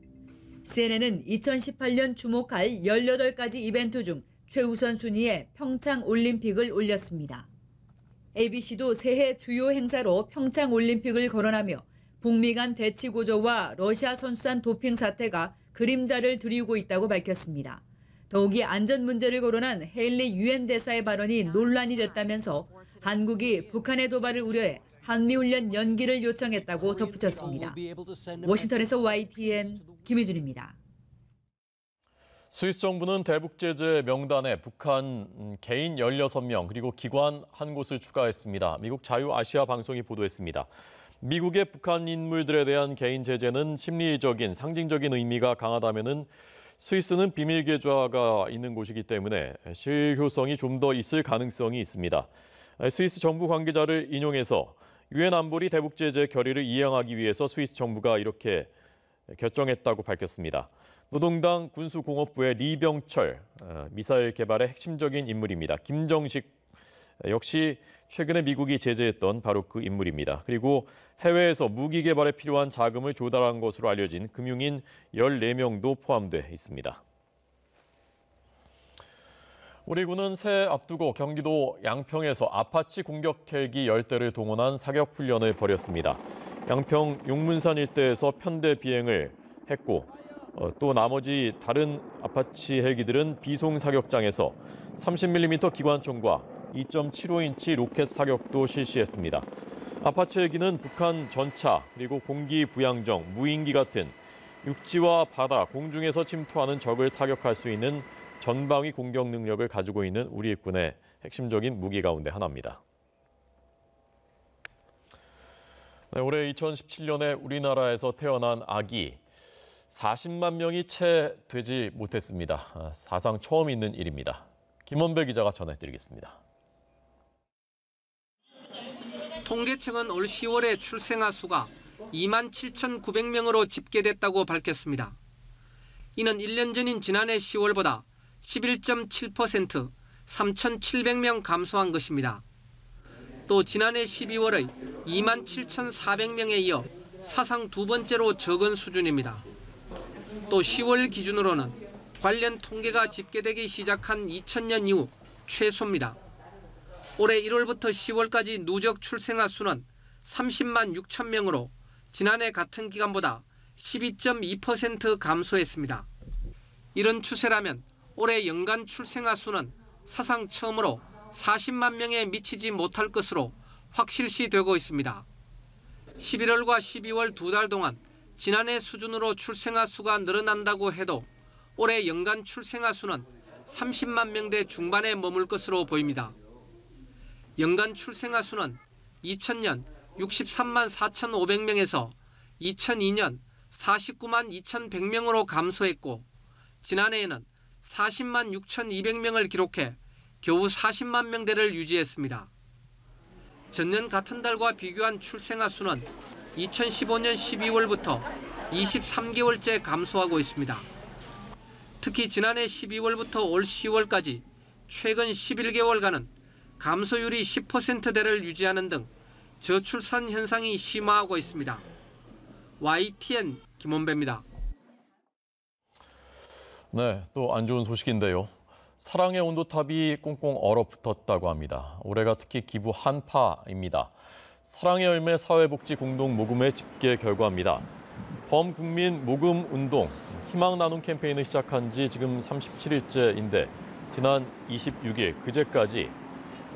CNN은 2018년 주목할 18가지 이벤트 중 최우선 순위에 평창올림픽을 올렸습니다. ABC도 새해 주요 행사로 평창올림픽을 거론하며 북미 간 대치 고조와 러시아 선수단 도핑 사태가 그림자를 드리고 있다고 밝혔습니다. 더욱이 안전 문제를 거론한 헤일리 유엔 대사의 발언이 논란이 됐다면서 한국이 북한의 도발을 우려해 한미훈련 연기를 요청했다고 덧붙였습니다. 워싱턴에서 YTN 김희준입니다. 스위스 정부는 대북 제재 명단에 북한 개인 16명 그리고 기관 한 곳을 추가했습니다. 미국 자유아시아 방송이 보도했습니다. 미국의 북한 인물들에 대한 개인 제재는 심리적인, 상징적인 의미가 강하다면은 스위스는 비밀 계좌가 있는 곳이기 때문에 실효성이 좀 더 있을 가능성이 있습니다. 스위스 정부 관계자를 인용해서 유엔 안보리 대북 제재 결의를 이행하기 위해서 스위스 정부가 이렇게 결정했다고 밝혔습니다. 노동당 군수공업부의 리병철, 미사일 개발의 핵심적인 인물입니다. 김정식 역시 최근에 미국이 제재했던 바로 그 인물입니다. 그리고 해외에서 무기 개발에 필요한 자금을 조달한 것으로 알려진 금융인 14명도 포함돼 있습니다. 우리 군은 새해 앞두고 경기도 양평에서 아파치 공격 헬기 10대를 동원한 사격 훈련을 벌였습니다. 양평 용문산 일대에서 편대 비행을 했고 또 나머지 다른 아파치 헬기들은 비송 사격장에서 30mm 기관총과 2.75인치 로켓 사격도 실시했습니다. 아파치 헬기는 북한 전차 그리고 공기 부양정, 무인기 같은 육지와 바다, 공중에서 침투하는 적을 타격할 수 있는 전방위 공격 능력을 가지고 있는 우리 군의 핵심적인 무기 가운데 하나입니다. 네, 올해 2017년에 우리나라에서 태어난 아기 40만 명이 채 되지 못했습니다. 사상 처음 있는 일입니다. 김원배 기자가 전해드리겠습니다. 통계청은 올 10월에 출생아 수가 27,900명으로 집계됐다고 밝혔습니다. 이는 1년 전인 지난해 10월보다 11.7%, 3,700명 감소한 것입니다. 또 지난해 12월의 27,400명에 이어 사상 두 번째로 적은 수준입니다. 또 10월 기준으로는 관련 통계가 집계되기 시작한 2000년 이후 최소입니다. 올해 1월부터 10월까지 누적 출생아 수는 30만 6천 명으로 지난해 같은 기간보다 12.2% 감소했습니다. 이런 추세라면 올해 연간 출생아 수는 사상 처음으로 40만 명에 미치지 못할 것으로 확실시되고 있습니다. 11월과 12월 두 달 동안 지난해 수준으로 출생아 수가 늘어난다고 해도 올해 연간 출생아 수는 30만 명대 중반에 머물 것으로 보입니다. 연간 출생아 수는 2000년 63만 4,500명에서 2002년 49만 2,100명으로 감소했고 지난해에는 40만 6,200명을 기록해 겨우 40만 명대를 유지했습니다. 전년 같은 달과 비교한 출생아 수는 2015년 12월부터 23개월째 감소하고 있습니다. 특히 지난해 12월부터 올 10월까지 최근 11개월간은 감소율이 10%대를 유지하는 등 저출산 현상이 심화하고 있습니다. YTN 김원배입니다. 네, 또 안 좋은 소식인데요. 사랑의 온도탑이 꽁꽁 얼어붙었다고 합니다. 올해가 특히 기부 한파입니다. 사랑의 열매 사회복지 공동 모금회 집계 결과입니다. 범국민 모금 운동 희망 나눔 캠페인을 시작한 지 지금 37일째인데 지난 26일 그제까지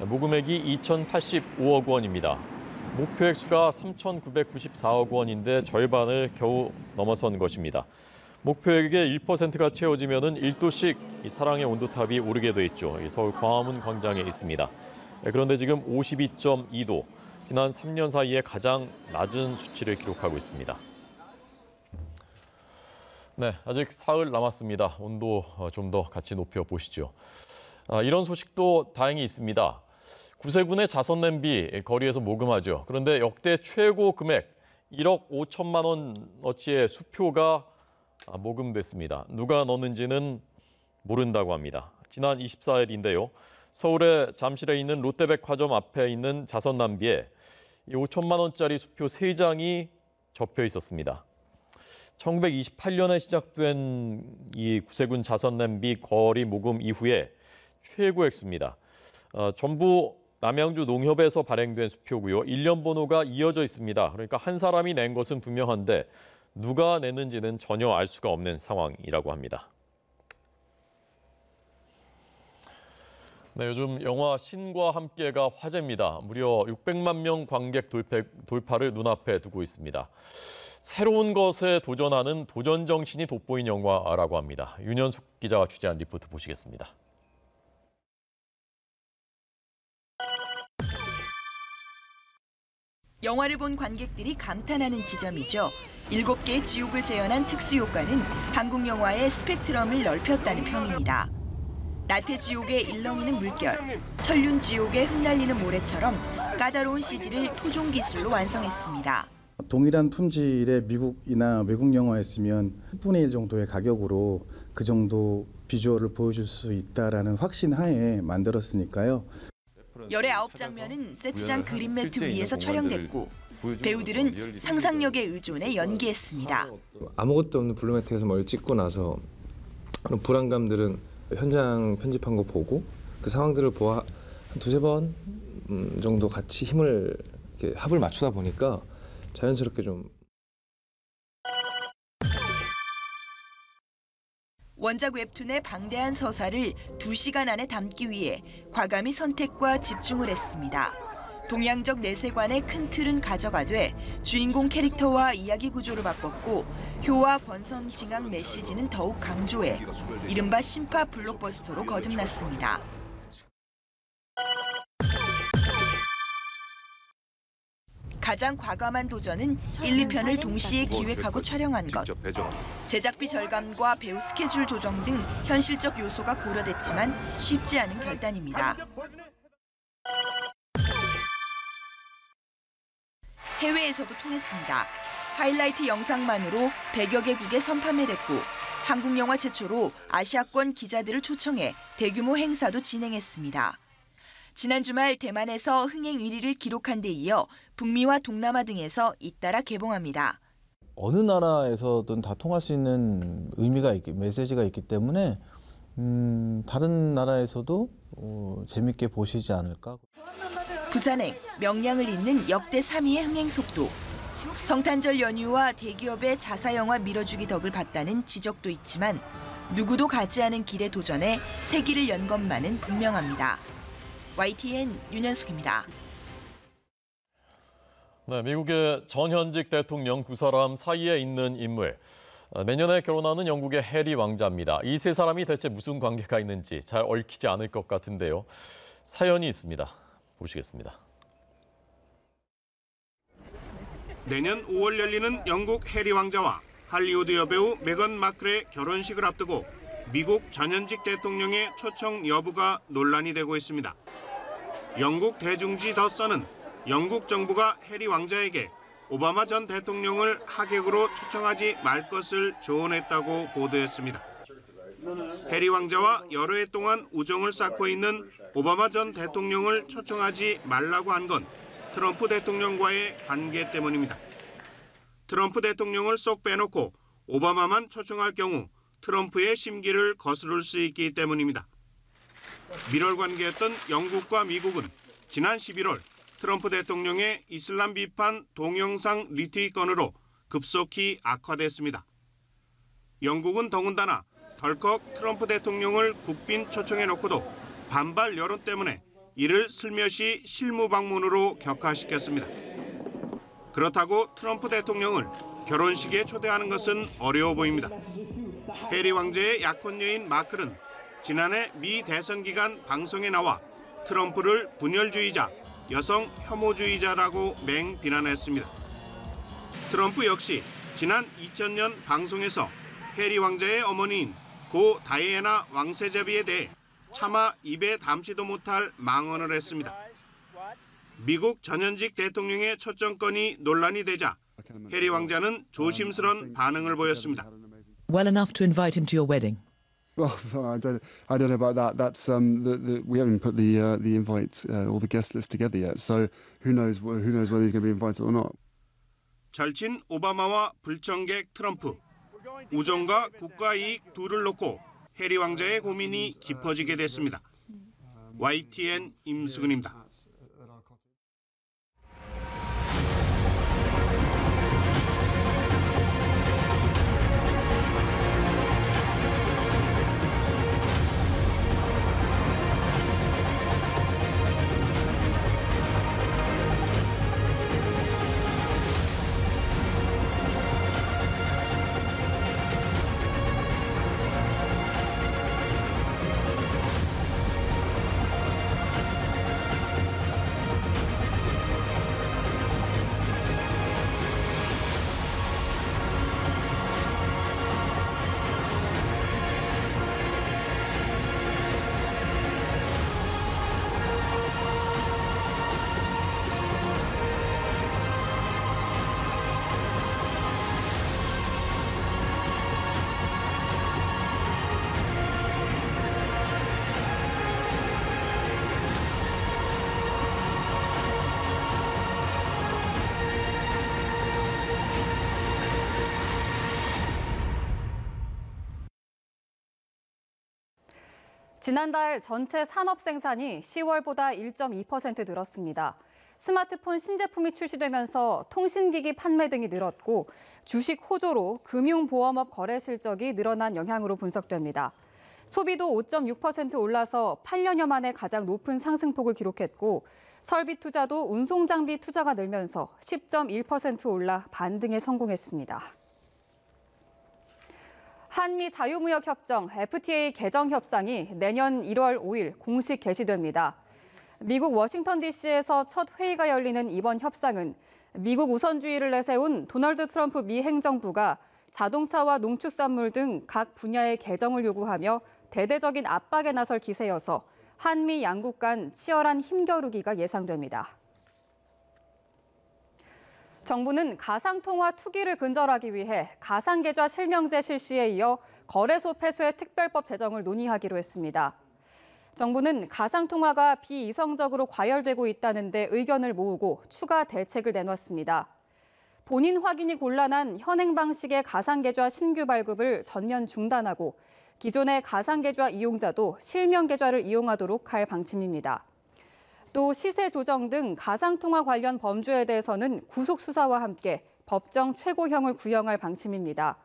모금액이 2,085억 원입니다. 목표액 수가 3,994억 원인데 절반을 겨우 넘어선 것입니다. 목표액의 1%가 채워지면 1도씩 사랑의 온도탑이 오르게 돼 있죠. 서울 광화문 광장에 있습니다. 그런데 지금 52.2도, 지난 3년 사이에 가장 낮은 수치를 기록하고 있습니다. 네, 아직 사흘 남았습니다. 온도 좀 더 같이 높여보시죠. 이런 소식도 다행히 있습니다. 구세군의 자선 냄비 거리에서 모금하죠. 그런데 역대 최고 금액 1억 5천만 원어치의 수표가 모금됐습니다. 누가 넣는지는 모른다고 합니다. 지난 24일인데요. 서울의 잠실에 있는 롯데백화점 앞에 있는 자선 냄비에 5천만 원짜리 수표 3장이 접혀 있었습니다. 1928년에 시작된 이 구세군 자선 냄비 거리 모금 이후에 최고 액수입니다. 전부 남양주 농협에서 발행된 수표고요. 일련 번호가 이어져 있습니다. 그러니까 한 사람이 낸 것은 분명한데 누가 냈는지는 전혀 알 수가 없는 상황이라고 합니다. 네, 요즘 영화 신과 함께가 화제입니다. 무려 600만 명 관객 돌파를 눈앞에 두고 있습니다. 새로운 것에 도전하는 도전 정신이 돋보인 영화라고 합니다. 윤현숙 기자가 취재한 리포트 보시겠습니다. 영화를 본 관객들이 감탄하는 지점이죠. 7개의 지옥을 재현한 특수효과는 한국 영화의 스펙트럼을 넓혔다는 평입니다. 나태 지옥에 일렁이는 물결, 천륜 지옥에 흩날리는 모래처럼 까다로운 CG를 토종 기술로 완성했습니다. 동일한 품질의 미국이나 외국 영화였으면 10분의 1 정도의 가격으로 그 정도 비주얼을 보여줄 수 있다라는 확신 하에 만들었으니까요. 열의 9장면은 세트장 그린 매트 위에서 촬영됐고 배우들은 상상력에 의존해 연기했습니다. 아무것도 없는 블루매트에서 뭘 찍고 나서 그런 불안감들은 현장 편집한 거 보고 그 상황들을 보아 한 2-3번 정도 같이 힘을 이렇게 합을 맞추다 보니까 자연스럽게 좀 원작 웹툰의 방대한 서사를 2시간 안에 담기 위해 과감히 선택과 집중을 했습니다. 동양적 내세관의 큰 틀은 가져가되 주인공 캐릭터와 이야기 구조를 바꿨고 효와 권선 징악 메시지는 더욱 강조해 이른바 신파 블록버스터로 거듭났습니다. 가장 과감한 도전은 1, 2편을 동시에 기획하고 촬영한 것. 제작비 절감과 배우 스케줄 조정 등 현실적 요소가 고려됐지만 쉽지 않은 결단입니다. 해외에서도 통했습니다. 하이라이트 영상만으로 100여 개국에 선판매됐고 한국 영화 최초로 아시아권 기자들을 초청해 대규모 행사도 진행했습니다. 지난 주말 대만에서 흥행 1위를 기록한 데 이어 북미와 동남아 등에서 잇따라 개봉합니다. 어느 나라에서든 다 통할 수 있는 메시지가 있기 때문에 다른 나라에서도 재밌게 보시지 않을까. 부산행, 명량을 잇는 역대 3위의 흥행 속도. 성탄절 연휴와 대기업의 자사영화 밀어주기 덕을 봤다는 지적도 있지만 누구도 가지 않은 길에 도전해 새 길을 연 것만은 분명합니다. YTN 윤현숙입니다. 네, 미국의 전현직 대통령 2사람 사이에 있는 인물. 내년에 결혼하는 영국의 해리 왕자입니다. 이 세 사람이 대체 무슨 관계가 있는지 잘 얽히지 않을 것 같은데요. 사연이 있습니다. 보시겠습니다. 내년 5월 열리는 영국 해리 왕자와 할리우드 여배우 메건 마클의 결혼식을 앞두고 미국 전현직 대통령의 초청 여부가 논란이 되고 있습니다. 영국 대중지 더 선은 영국 정부가 해리 왕자에게 오바마 전 대통령을 하객으로 초청하지 말 것을 조언했다고 보도했습니다. 해리 왕자와 여러 해 동안 우정을 쌓고 있는 오바마 전 대통령을 초청하지 말라고 한 건 트럼프 대통령과의 관계 때문입니다. 트럼프 대통령을 쏙 빼놓고 오바마만 초청할 경우 트럼프의 심기를 거스를 수 있기 때문입니다. 밀월 관계였던 영국과 미국은 지난 11월 트럼프 대통령의 이슬람 비판 동영상 리트윗 건으로 급속히 악화됐습니다. 영국은 더군다나 덜컥 트럼프 대통령을 국빈 초청해놓고도 반발 여론 때문에 이를 슬며시 실무 방문으로 격화시켰습니다. 그렇다고 트럼프 대통령을 결혼식에 초대하는 것은 어려워 보입니다. 해리 왕자의 약혼 여인 마클은 지난해 미 대선 기간 방송에 나와 트럼프를 분열주의자, 여성 혐오주의자라고 맹비난했습니다. 트럼프 역시 지난 2000년 방송에서 해리 왕자의 어머니인 고 다이애나 왕세자비에 대해 차마 입에 담지도 못할 망언을 했습니다. 미국 전현직 대통령의 초청권이 논란이 되자 해리 왕자는 조심스런 반응을 보였습니다. Well enough to invite him to your wedding? Well, I don't know about that. That's we haven't put the invite or the guest list together yet. So who knows whether he's going to be invited or not. 절친 오바마와 불청객 트럼프, 우정과 국가 이익 둘을 놓고 해리 왕자의 고민이 깊어지게 됐습니다. YTN 임수근입니다. 지난달 전체 산업 생산이 10월보다 1.2% 늘었습니다. 스마트폰 신제품이 출시되면서 통신기기 판매 등이 늘었고 주식 호조로 금융보험업 거래 실적이 늘어난 영향으로 분석됩니다. 소비도 5.6% 올라서 8년여 만에 가장 높은 상승폭을 기록했고 설비 투자도 운송장비 투자가 늘면서 10.1% 올라 반등에 성공했습니다. 한미 자유무역협정 FTA 개정 협상이 내년 1월 5일 공식 개시됩니다. 미국 워싱턴 DC에서 첫 회의가 열리는 이번 협상은 미국 우선주의를 내세운 도널드 트럼프 미 행정부가 자동차와 농축산물 등 각 분야의 개정을 요구하며 대대적인 압박에 나설 기세여서 한미 양국 간 치열한 힘겨루기가 예상됩니다. 정부는 가상통화 투기를 근절하기 위해 가상계좌 실명제 실시에 이어 거래소 폐쇄 특별법 제정을 논의하기로 했습니다. 정부는 가상통화가 비이성적으로 과열되고 있다는 데 의견을 모으고 추가 대책을 내놨습니다. 본인 확인이 곤란한 현행 방식의 가상계좌 신규 발급을 전면 중단하고 기존의 가상계좌 이용자도 실명계좌를 이용하도록 할 방침입니다. 또 시세 조정 등 가상통화 관련 범죄에 대해서는 구속수사와 함께 법정 최고형을 구형할 방침입니다.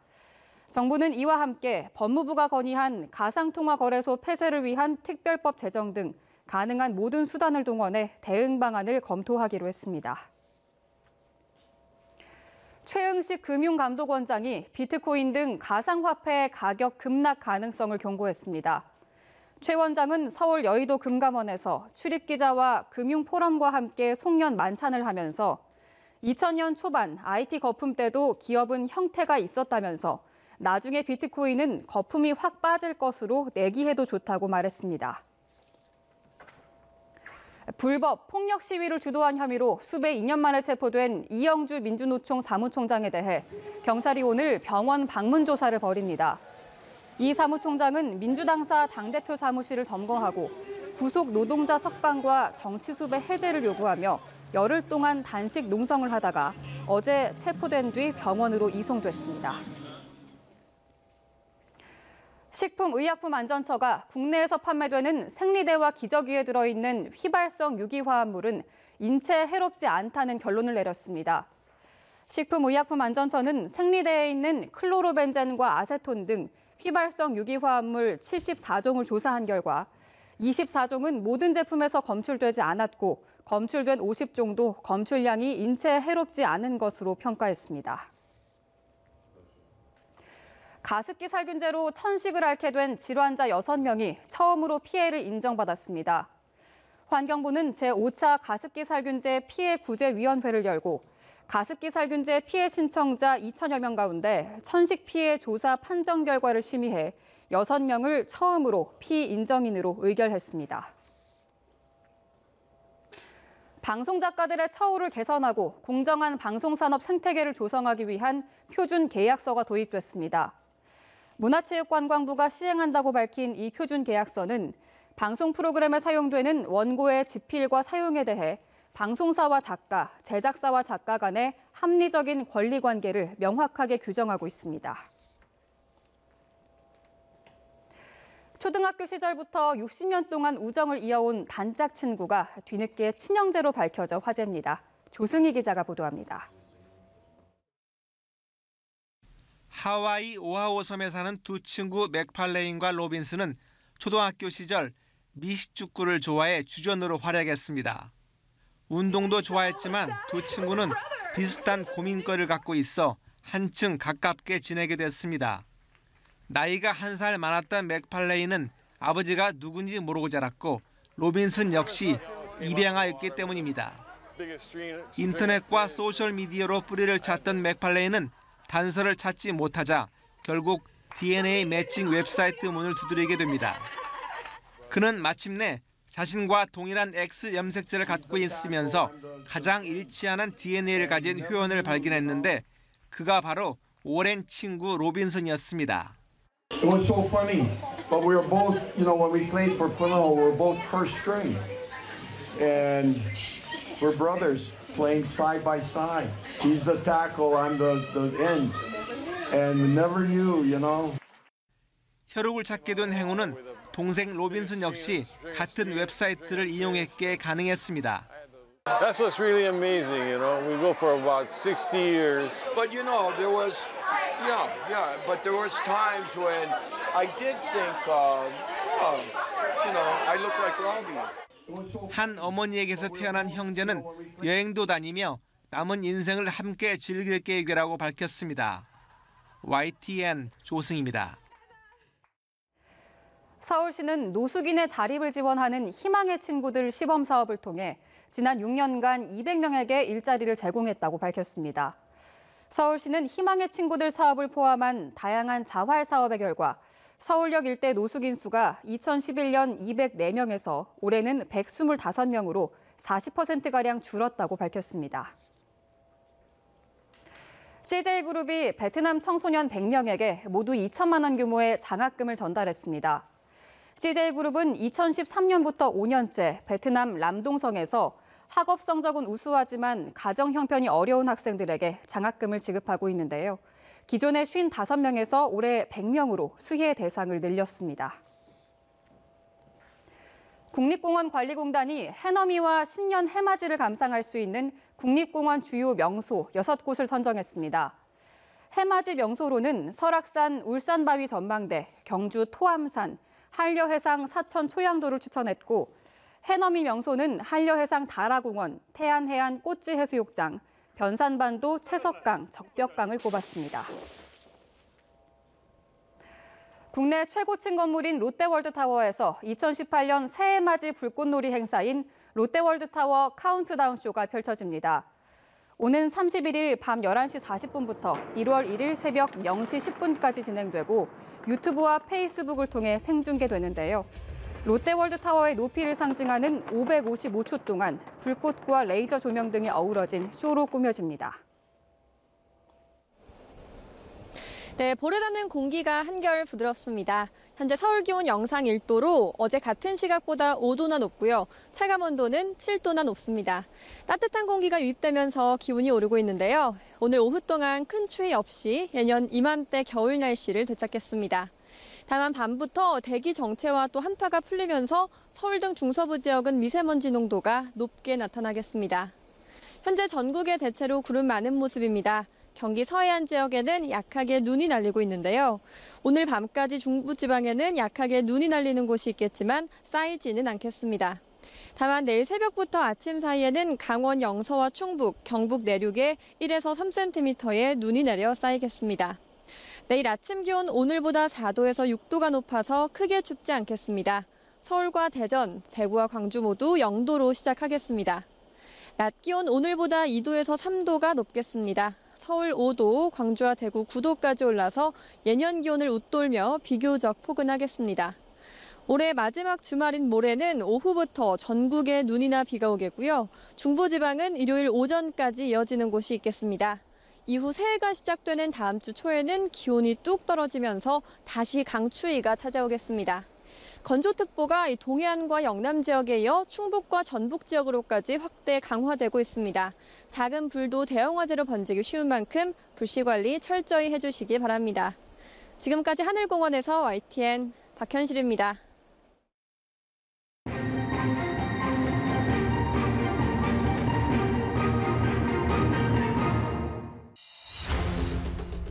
정부는 이와 함께 법무부가 건의한 가상통화 거래소 폐쇄를 위한 특별법 제정 등 가능한 모든 수단을 동원해 대응 방안을 검토하기로 했습니다. 최응식 금융감독원장이 비트코인 등 가상화폐의 가격 급락 가능성을 경고했습니다. 최 원장은 서울 여의도 금감원에서 출입기자와 금융포럼과 함께 송년 만찬을 하면서 2000년 초반 IT 거품 때도 기업은 형태가 있었다면서 나중에 비트코인은 거품이 확 빠질 것으로 내기해도 좋다고 말했습니다. 불법 폭력 시위를 주도한 혐의로 수배 2년 만에 체포된 이영주 민주노총 사무총장에 대해 경찰이 오늘 병원 방문 조사를 벌입니다. 이 사무총장은 민주당사 당대표 사무실을 점거하고 구속 노동자 석방과 정치 수배 해제를 요구하며 열흘 동안 단식 농성을 하다가 어제 체포된 뒤 병원으로 이송됐습니다. 식품의약품안전처가 국내에서 판매되는 생리대와 기저귀에 들어있는 휘발성 유기화합물은 인체에 해롭지 않다는 결론을 내렸습니다. 식품의약품안전처는 생리대에 있는 클로로벤젠과 아세톤 등 휘발성 유기화합물 74종을 조사한 결과 24종은 모든 제품에서 검출되지 않았고 검출된 50종도 검출량이 인체에 해롭지 않은 것으로 평가했습니다. 가습기 살균제로 천식을 앓게 된 질환자 6명이 처음으로 피해를 인정받았습니다. 환경부는 제5차 가습기 살균제 피해 구제위원회를 열고 가습기 살균제 피해 신청자 2천여 명 가운데 천식 피해 조사 판정 결과를 심의해 6명을 처음으로 피인정인으로 의결했습니다. 방송 작가들의 처우를 개선하고 공정한 방송산업 생태계를 조성하기 위한 표준 계약서가 도입됐습니다. 문화체육관광부가 시행한다고 밝힌 이 표준 계약서는 방송 프로그램에 사용되는 원고의 집필과 사용에 대해 방송사와 작가, 제작사와 작가 간의 합리적인 권리 관계를 명확하게 규정하고 있습니다. 초등학교 시절부터 60년 동안 우정을 이어온 단짝 친구가 뒤늦게 친형제로 밝혀져 화제입니다. 조승희 기자가 보도합니다. 하와이 오하우 섬에 사는 두 친구 맥팔레인과 로빈스는 초등학교 시절 미식축구를 좋아해 주전으로 활약했습니다. 운동도 좋아했지만 두 친구는 비슷한 고민거리를 갖고 있어 한층 가깝게 지내게 됐습니다. 나이가 1살 많았던 맥팔레인은 아버지가 누군지 모르고 자랐고 로빈슨 역시 입양아였기 때문입니다. 인터넷과 소셜미디어로 뿌리를 찾던 맥팔레인은 단서를 찾지 못하자 결국 DNA 매칭 웹사이트 문을 두드리게 됩니다. 그는 마침내 자신과 동일한 X 염색체를 갖고 있으면서 가장 일치하는 DNA를 가진 회원을 발견했는데 그가 바로 오랜 친구 로빈슨이었습니다. It was so funny, but we were both, when we played for Punahou, we were both first string, and we're brothers playing side by side. He's the tackle, I'm the end, and we never knew, 혈육을 찾게 된 행운은 동생 로빈슨 역시 같은 웹사이트를 이용했기에 가능했습니다. That's what's really amazing, We go for about 60 years. But there was, but there was times when I did think, I look like Robbie. 한 어머니에게서 태어난 형제는 여행도 다니며 남은 인생을 함께 즐길 계획이라고 밝혔습니다. YTN 조승입니다. 서울시는 노숙인의 자립을 지원하는 희망의 친구들 시범 사업을 통해 지난 6년간 200명에게 일자리를 제공했다고 밝혔습니다. 서울시는 희망의 친구들 사업을 포함한 다양한 자활 사업의 결과 서울역 일대 노숙인 수가 2011년 204명에서 올해는 125명으로 40%가량 줄었다고 밝혔습니다. CJ그룹이 베트남 청소년 100명에게 모두 2천만 원 규모의 장학금을 전달했습니다. CJ그룹은 2013년부터 5년째 베트남 람동성에서 학업 성적은 우수하지만 가정 형편이 어려운 학생들에게 장학금을 지급하고 있는데요. 기존의 55명에서 올해 100명으로 수혜 대상을 늘렸습니다. 국립공원관리공단이 해넘이와 신년 해맞이를 감상할 수 있는 국립공원 주요 명소 6곳을 선정했습니다. 해맞이 명소로는 설악산 울산바위 전망대, 경주 토암산, 한려해상 사천 초양도를 추천했고 해넘이 명소는 한려해상 다라공원, 태안해안 꽃지해수욕장, 변산반도 채석강, 적벽강을 꼽았습니다. 국내 최고층 건물인 롯데월드타워에서 2018년 새해맞이 불꽃놀이 행사인 롯데월드타워 카운트다운 쇼가 펼쳐집니다. 오는 31일 밤 11시 40분부터 1월 1일 새벽 0시 10분까지 진행되고 유튜브와 페이스북을 통해 생중계되는데요. 롯데월드타워의 높이를 상징하는 555초 동안 불꽃과 레이저 조명 등이 어우러진 쇼로 꾸며집니다. 네, 볼에 닿는 공기가 한결 부드럽습니다. 현재 서울 기온 영상 1도로 어제 같은 시각보다 5도나 높고요. 체감 온도는 7도나 높습니다. 따뜻한 공기가 유입되면서 기온이 오르고 있는데요. 오늘 오후 동안 큰 추위 없이 예년 이맘때 겨울 날씨를 되찾겠습니다. 다만 밤부터 대기 정체와 또 한파가 풀리면서 서울 등 중서부 지역은 미세먼지 농도가 높게 나타나겠습니다. 현재 전국에 대체로 구름 많은 모습입니다. 경기 서해안 지역에는 약하게 눈이 날리고 있는데요. 오늘 밤까지 중부지방에는 약하게 눈이 날리는 곳이 있겠지만 쌓이지는 않겠습니다. 다만 내일 새벽부터 아침 사이에는 강원 영서와 충북, 경북 내륙에 1에서 3cm의 눈이 내려 쌓이겠습니다. 내일 아침 기온 오늘보다 4도에서 6도가 높아서 크게 춥지 않겠습니다. 서울과 대전, 대구와 광주 모두 0도로 시작하겠습니다. 낮 기온 오늘보다 2도에서 3도가 높겠습니다. 서울 5도, 광주와 대구 9도까지 올라서 예년 기온을 웃돌며 비교적 포근하겠습니다. 올해 마지막 주말인 모레는 오후부터 전국에 눈이나 비가 오겠고요. 중부지방은 일요일 오전까지 이어지는 곳이 있겠습니다. 이후 새해가 시작되는 다음 주 초에는 기온이 뚝 떨어지면서 다시 강추위가 찾아오겠습니다. 건조특보가 동해안과 영남 지역에 이어 충북과 전북 지역으로까지 확대 강화되고 있습니다. 작은 불도 대형 화재로 번지기 쉬운 만큼 불씨 관리 철저히 해주시기 바랍니다. 지금까지 하늘공원에서 YTN 박현실입니다.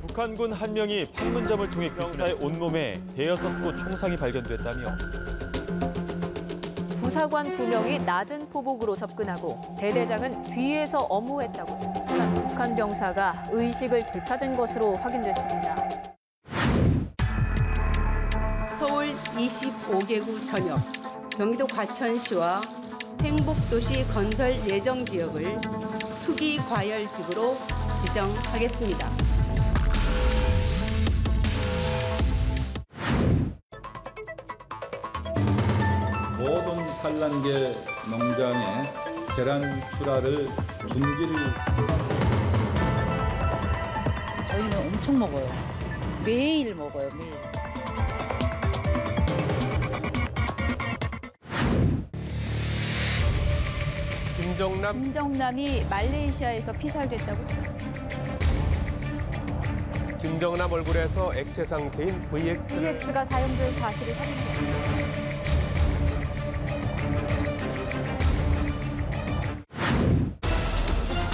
북한군 한 명이 판문점을 통해 병사의 온몸에 대여섯 곳 총상이 발견됐다며 부사관 2명이 낮은 포복으로 접근하고 대대장은 뒤에서 엄호했다고 생각한 북한 병사가 의식을 되찾은 것으로 확인됐습니다. 서울 25개구 전역, 경기도 과천시와 행복도시 건설 예정 지역을 투기 과열지구로 지정하겠습니다. 모든 산란계 농장에 계란 출하를 중지를. 저희는 엄청 먹어요. 매일 먹어요, 매일. 김정남이 말레이시아에서 피살됐다고. 김정남 얼굴에서 액체 상태인 VX가 사용될 사실이 확인됩니다.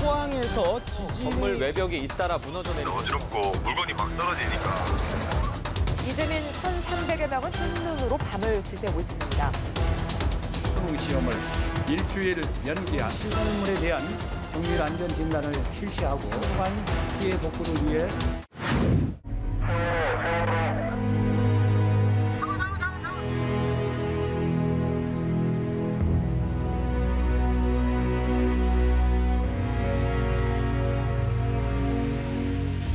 포항에서 건물 외벽에 잇따라 무너져 내린 어지럽고 물건이 막 떨어지니까. 이재민 1,300여 명은 혼눈으로 밤을 지새고 있습니다. 시험을 일주일 연기한 시설물에 대한 정밀 안전 진단을 실시하고 또한 피해 복구를 위해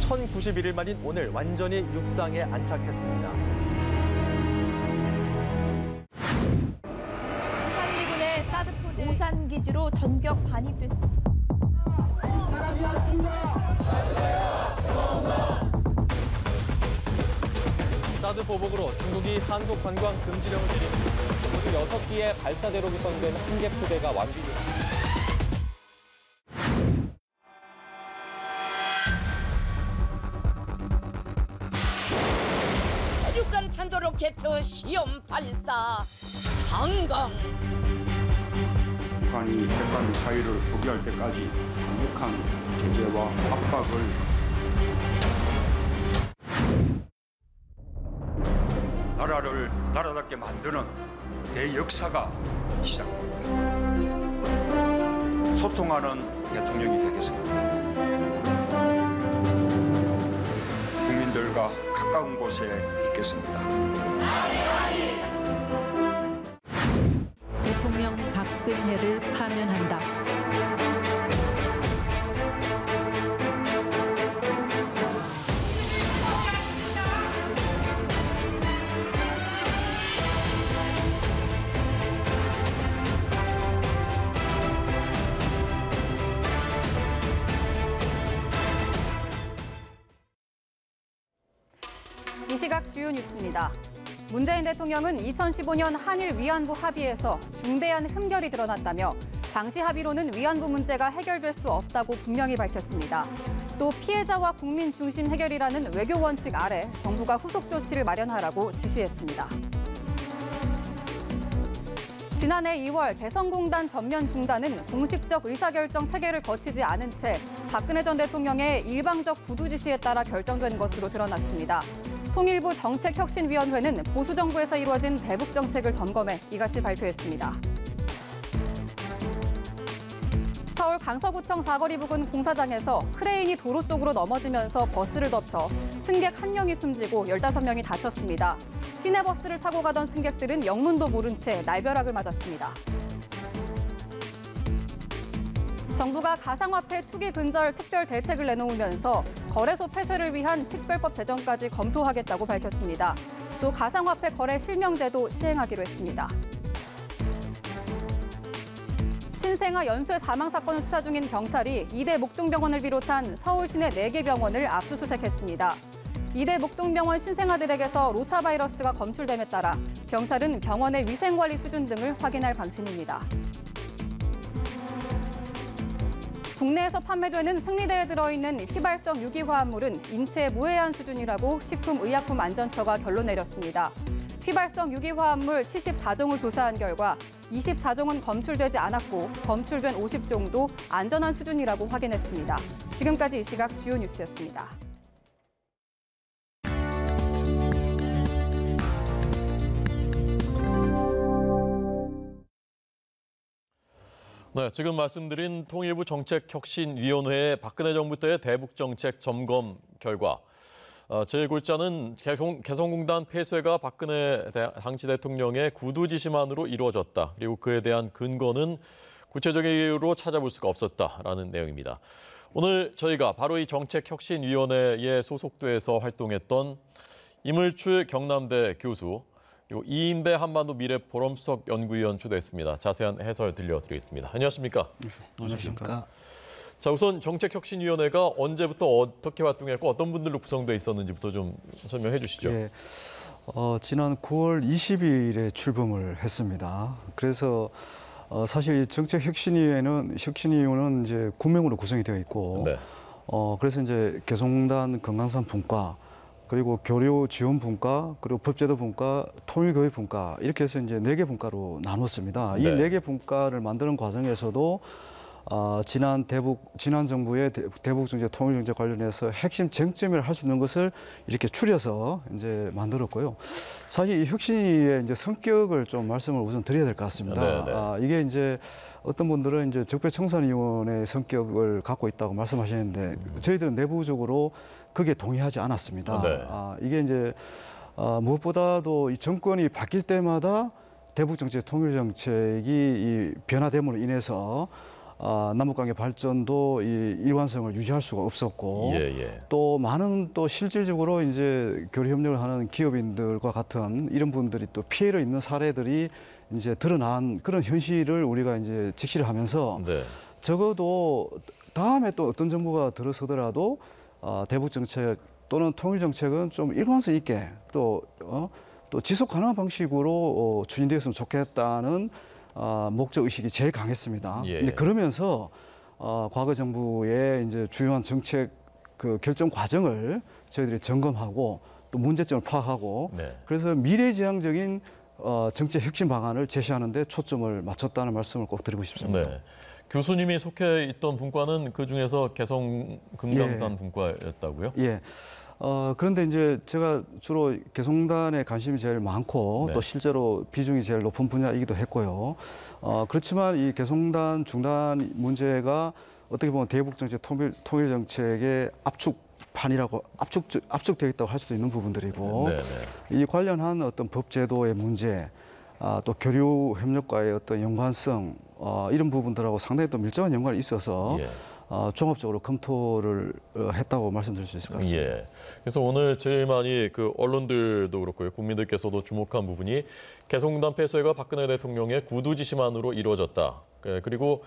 (1091일) 만인 오늘 완전히 육상에 안착했습니다. 주한미군의 사드포드 오산 기지로 전격 반입됐습니다. 사드 보복으로 중국이 한국 관광 금지령을 내린 모두 6기의 발사대로 구성된 한 개 부대가 완비됐습니다. 대륙간 탄도로켓 시험 발사 성공. 북한이 핵과 사유를 포기할 때까지 강력한 제재와 압박을 나라를 나라답게 만드는 대역사가 시작됩니다. 소통하는 대통령이 되겠습니다. 국민들과 가까운 곳에 있겠습니다. 대통령 박근혜를 파면한다. 이 시각 주요 뉴스입니다. 문재인 대통령은 2015년 한일 위안부 합의에서 중대한 흠결이 드러났다며 당시 합의로는 위안부 문제가 해결될 수 없다고 분명히 밝혔습니다. 또 피해자와 국민 중심 해결이라는 외교 원칙 아래 정부가 후속 조치를 마련하라고 지시했습니다. 지난해 2월 개성공단 전면 중단은 공식적 의사결정 체계를 거치지 않은 채 박근혜 전 대통령의 일방적 구두 지시에 따라 결정된 것으로 드러났습니다. 통일부 정책혁신위원회는 보수정부에서 이루어진 대북 정책을 점검해 이같이 발표했습니다. 서울 강서구청 사거리 부근 공사장에서 크레인이 도로 쪽으로 넘어지면서 버스를 덮쳐 승객 1명이 숨지고 15명이 다쳤습니다. 시내버스를 타고 가던 승객들은 영문도 모른 채 날벼락을 맞았습니다. 정부가 가상화폐 투기 근절 특별 대책을 내놓으면서 거래소 폐쇄를 위한 특별법 제정까지 검토하겠다고 밝혔습니다. 또 가상화폐 거래 실명제도 시행하기로 했습니다. 신생아 연쇄 사망 사건을 수사 중인 경찰이 이대 목동병원을 비롯한 서울 시내 4개 병원을 압수수색했습니다. 이대 목동병원 신생아들에게서 로타바이러스가 검출됨에 따라 경찰은 병원의 위생관리 수준 등을 확인할 방침입니다. 국내에서 판매되는 생리대에 들어있는 휘발성 유기화합물은 인체에 무해한 수준이라고 식품의약품안전처가 결론 내렸습니다. 휘발성 유기화합물 74종을 조사한 결과 24종은 검출되지 않았고 검출된 50종도 안전한 수준이라고 확인했습니다. 지금까지 이 시각 주요 뉴스였습니다. 네, 지금 말씀드린 통일부 정책혁신위원회의 박근혜 정부 때의 대북정책 점검 결과 제일 골자는 개성공단 폐쇄가 박근혜 당시 대통령의 구두 지시만으로 이루어졌다. 그리고 그에 대한 근거는 구체적인 이유로 찾아볼 수가 없었다라는 내용입니다. 오늘 저희가 바로 이 정책혁신위원회에 소속돼서 활동했던 이물출 경남대 교수 그리고 이인배 한반도 미래포럼 수석 연구위원 초대했습니다. 자세한 해설 들려드리겠습니다. 안녕하십니까? 안녕하십니까? 자, 우선 정책혁신위원회가 언제부터 어떻게 활동했고 어떤 분들로 구성돼 있었는지부터 좀 설명해 주시죠. 예, 지난 9월 20일에 출범을 했습니다. 그래서 사실 정책혁신위원회는 이제 9명으로 구성이 되어 있고, 네. 그래서 이제 개성공단 건강산 분과 그리고 교류 지원 분과 그리고 법제도 분과 통일교육 분과 이렇게 해서 이제 4개 분과로 나눴습니다. 이 4개 분과를 만드는 과정에서도 지난 정부의 대북 정책, 통일 정책 관련해서 핵심 쟁점을 할 수 있는 것을 이렇게 추려서 이제 만들었고요. 사실 이 혁신위의 이제 성격을 좀 말씀을 우선 드려야 될 것 같습니다. 이게 이제 어떤 분들은 이제 적폐청산위원회의 성격을 갖고 있다고 말씀하시는데 저희들은 내부적으로 그게 동의하지 않았습니다. 이게 이제 무엇보다도 이 정권이 바뀔 때마다 대북 정책, 통일 정책이 이 변화됨으로 인해서 남북관계 발전도 이 일관성을 유지할 수가 없었고 또 많은 또 실질적으로 이제 교류 협력을 하는 기업인들과 같은 이런 분들이 또 피해를 입는 사례들이 이제 드러난 그런 현실을 우리가 이제 직시를 하면서 적어도 다음에 또 어떤 정부가 들어서더라도 대북 정책 또는 통일 정책은 좀 일관성 있게 또 지속 가능한 방식으로 추진되었으면 좋겠다는 목적 의식이 제일 강했습니다. 근데 그러면서 과거 정부의 이제 주요한 정책 그 결정 과정을 저희들이 점검하고 또 문제점을 파악하고 그래서 미래지향적인 정책 혁신 방안을 제시하는 데 초점을 맞췄다는 말씀을 꼭 드리고 싶습니다. 네. 교수님이 속해 있던 분과는 그중에서 개성 금강산 분과였다고요? 예. 그런데 이제 제가 주로 개성공단에 관심이 제일 많고 또 실제로 비중이 제일 높은 분야이기도 했고요. 그렇지만 이 개성공단 중단 문제가 어떻게 보면 대북 정책, 통일 정책의 압축판이라고 압축되어 있다고 할 수도 있는 부분들이고 이 관련한 어떤 법 제도의 문제, 또 교류 협력과의 어떤 연관성 이런 부분들하고 상당히 또 밀접한 연관이 있어서 종합적으로 검토를 했다고 말씀드릴 수 있을 것 같습니다. 그래서 오늘 제일 많이 그 언론들도 그렇고요, 국민들께서도 주목한 부분이 개성공단 폐쇄가 박근혜 대통령의 구두 지시만으로 이루어졌다. 그리고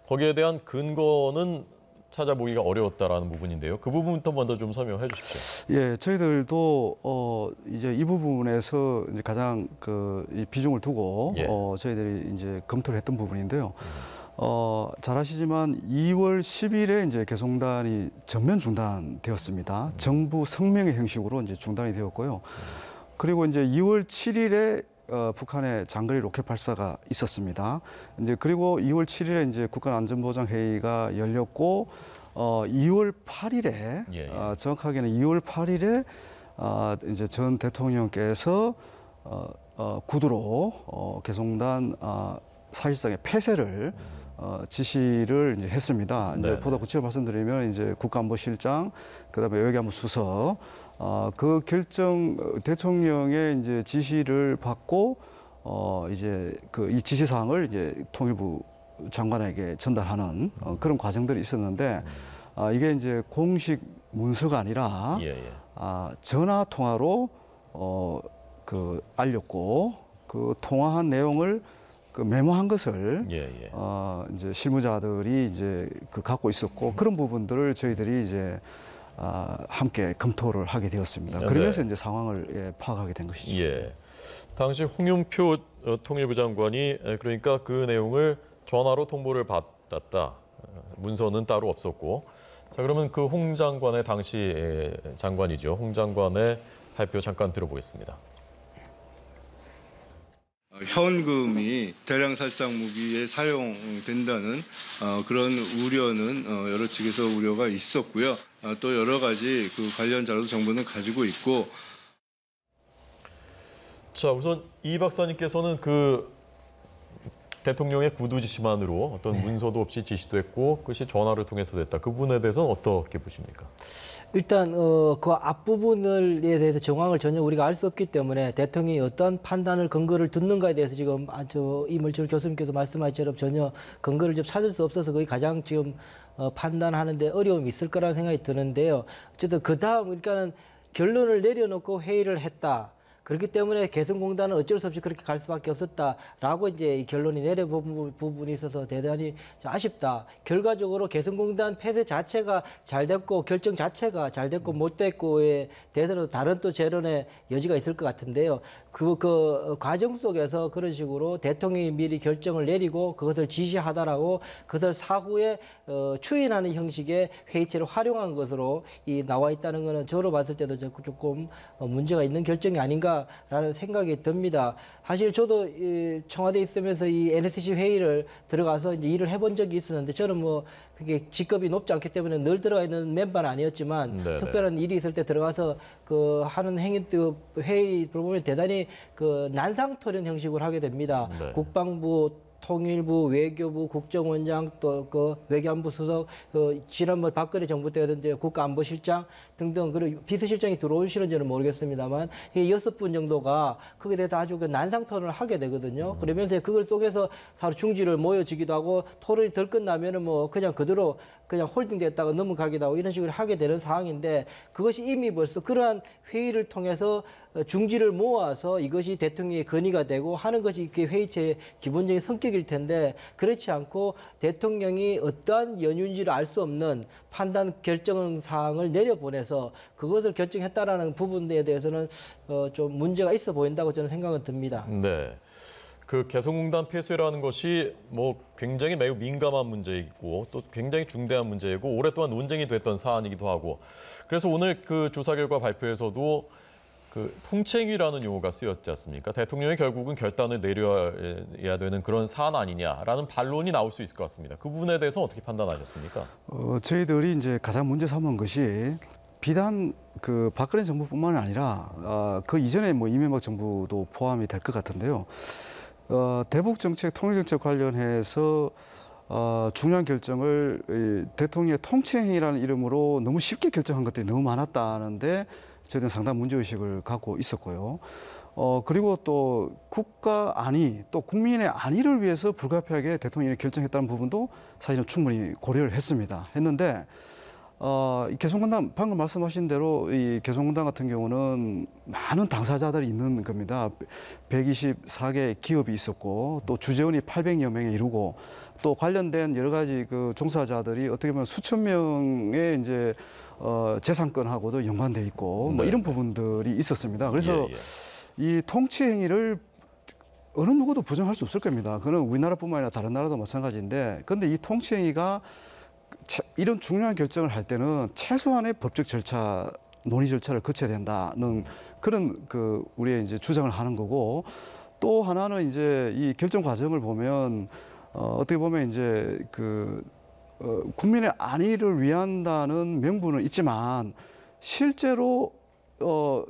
거기에 대한 근거는 찾아보기가 어려웠다라는 부분인데요. 그 부분부터 먼저 좀 설명해 주십시오. 예, 저희들도 이제 이 부분에서 이제 가장 이 비중을 두고 예. 저희들이 이제 검토를 했던 부분인데요. 잘 아시지만 2월 10일에 이제 개송단이 전면 중단되었습니다. 정부 성명의 형식으로 이제 중단이 되었고요. 그리고 이제 2월 7일에 북한의 장거리 로켓 발사가 있었습니다. 이제 그리고 2월 7일에 이제 국가안전보장회의가 열렸고 2월 8일에 정확하게는 2월 8일에 이제 전 대통령께서 구두로 개송단 사실상의 폐쇄를 지시를 이제 했습니다. 이제 보다 구체적으로 말씀드리면 이제 국가안보실장, 그다음에 외교안보 수석, 그 결정 대통령의 이제 지시를 받고 이제 이 지시 사항을 이제 통일부 장관에게 전달하는 그런 과정들이 있었는데 이게 이제 공식 문서가 아니라 전화 통화로 알렸고 그 통화한 내용을 메모한 것을 이제 실무자들이 이제 갖고 있었고 그런 부분들을 저희들이 이제 함께 검토를 하게 되었습니다. 그러면서 이제 상황을 파악하게 된 것이죠. 예. 당시 홍영표 통일부 장관이 그러니까 그 내용을 전화로 통보를 받았다. 문서는 따로 없었고. 자, 그러면 그 홍 장관의 당시 장관이죠. 홍 장관의 발표 잠깐 들어보겠습니다. 현금이 대량 살상 무기에 사용된다는 그런 우려는 여러 측에서 우려가 있었고요. 또 여러 가지 그 관련 자료도 정부는 가지고 있고. 자, 우선 이 박사님께서는 그 대통령의 구두 지시만으로 어떤 문서도 없이 지시도 했고 그것이 전화를 통해서 됐다. 그 부분에 대해서는 어떻게 보십니까? 일단 그 앞부분에 대해서 정황을 전혀 우리가 알 수 없기 때문에 대통령이 어떤 판단을 근거를 듣는가에 대해서 지금 이물철 교수님께서 말씀하신 것처럼 전혀 근거를 좀 찾을 수 없어서 거의 가장 지금 판단하는데 어려움이 있을 거라는 생각이 드는데요. 어쨌든 그 다음 그러니까는 결론을 내려놓고 회의를 했다. 그렇기 때문에 개성공단은 어쩔 수 없이 그렇게 갈 수밖에 없었다라고 이제 이 결론이 내려본 부분이 있어서 대단히 아쉽다. 결과적으로 개성공단 폐쇄 자체가 잘 됐고 결정 자체가 잘 됐고 못 됐고에 대해서는 다른 또 재론의 여지가 있을 것 같은데요. 그 과정 속에서 그런 식으로 대통령이 미리 결정을 내리고 그것을 지시하다라고 그것을 사후에 추인하는 형식의 회의체를 활용한 것으로 나와 있다는 것은 저로 봤을 때도 조금 문제가 있는 결정이 아닌가라는 생각이 듭니다. 사실 저도 청와대에 있으면서 이 NSC 회의를 들어가서 이제 일을 해본 적이 있었는데 저는 뭐 그게 직급이 높지 않기 때문에 늘 들어가 있는 멤버는 아니었지만 네네. 특별한 일이 있을 때 들어가서 그 하는 회의 보면 대단히 그 난상토론 형식으로 하게 됩니다. 네. 국방부, 통일부, 외교부, 국정원장, 또 그 외교안보 수석, 지난번 박근혜 정부 때든지 국가안보실장 등등 그리고 비서실장이 들어오시는지는 모르겠습니다만 6분 정도가 거기에 대해서 아주 그 난상 토론을 하게 되거든요. 그러면서 그걸 속에서 서로 중지를 모여지기도 하고 토론이 덜 끝나면은 뭐 그냥 그대로 그냥 홀딩됐다가 넘어가기도 하고 이런 식으로 하게 되는 상황인데 그것이 이미 벌써 그러한 회의를 통해서 중지를 모아서 이것이 대통령의 건의가 되고 하는 것이 그 회의체의 기본적인 성격일 텐데 그렇지 않고 대통령이 어떠한 연유인지를 알 수 없는 판단 결정 사항을 내려보내서 그것을 결정했다라는 부분에 대해서는 좀 문제가 있어 보인다고 저는 생각은 듭니다. 네. 그 개성공단 폐쇄라는 것이 뭐 굉장히 매우 민감한 문제이고 또 굉장히 중대한 문제이고 오랫동안 논쟁이 됐던 사안이기도 하고 그래서 오늘 그 조사 결과 발표에서도 그 통칭이라는 용어가 쓰였지 않습니까? 대통령이 결국은 결단을 내려야 되는 그런 사안 아니냐라는 반론이 나올 수 있을 것 같습니다. 그 부분에 대해서 어떻게 판단하셨습니까? 저희들이 이제 가장 문제 삼은 것이 비단 그 박근혜 정부뿐만 아니라 그 이전에 뭐 이명박 정부도 포함이 될 것 같은데요. 대북 정책, 통일 정책 관련해서 중요한 결정을 대통령의 통치행위라는 이름으로 너무 쉽게 결정한 것들이 너무 많았다는데 저희는 상당한 문제의식을 갖고 있었고요. 그리고 또 국가 안위, 또 국민의 안위를 위해서 불가피하게 대통령이 결정했다는 부분도 사실은 충분히 고려를 했습니다. 했는데 이 개성공단 방금 말씀하신 대로 이 개성공단 같은 경우는 많은 당사자들이 있는 겁니다. 124개 기업이 있었고 또 주재원이 800여 명에 이르고 또 관련된 여러 가지 그 종사자들이 어떻게 보면 수천 명의 이제 재산권하고도 연관돼 있고 뭐 이런 부분들이 있었습니다. 그래서 이 통치 행위를 어느 누구도 부정할 수 없을 겁니다. 그건 우리나라뿐만 아니라 다른 나라도 마찬가지인데, 그런데 이 통치 행위가 이런 중요한 결정을 할 때는 최소한의 법적 절차, 논의 절차를 거쳐야 된다는 그런 그 우리의 이제 주장을 하는 거고, 또 하나는 이제 이 결정 과정을 보면 어떻게 보면 이제 그 국민의 안위를 위한다는 명분은 있지만 실제로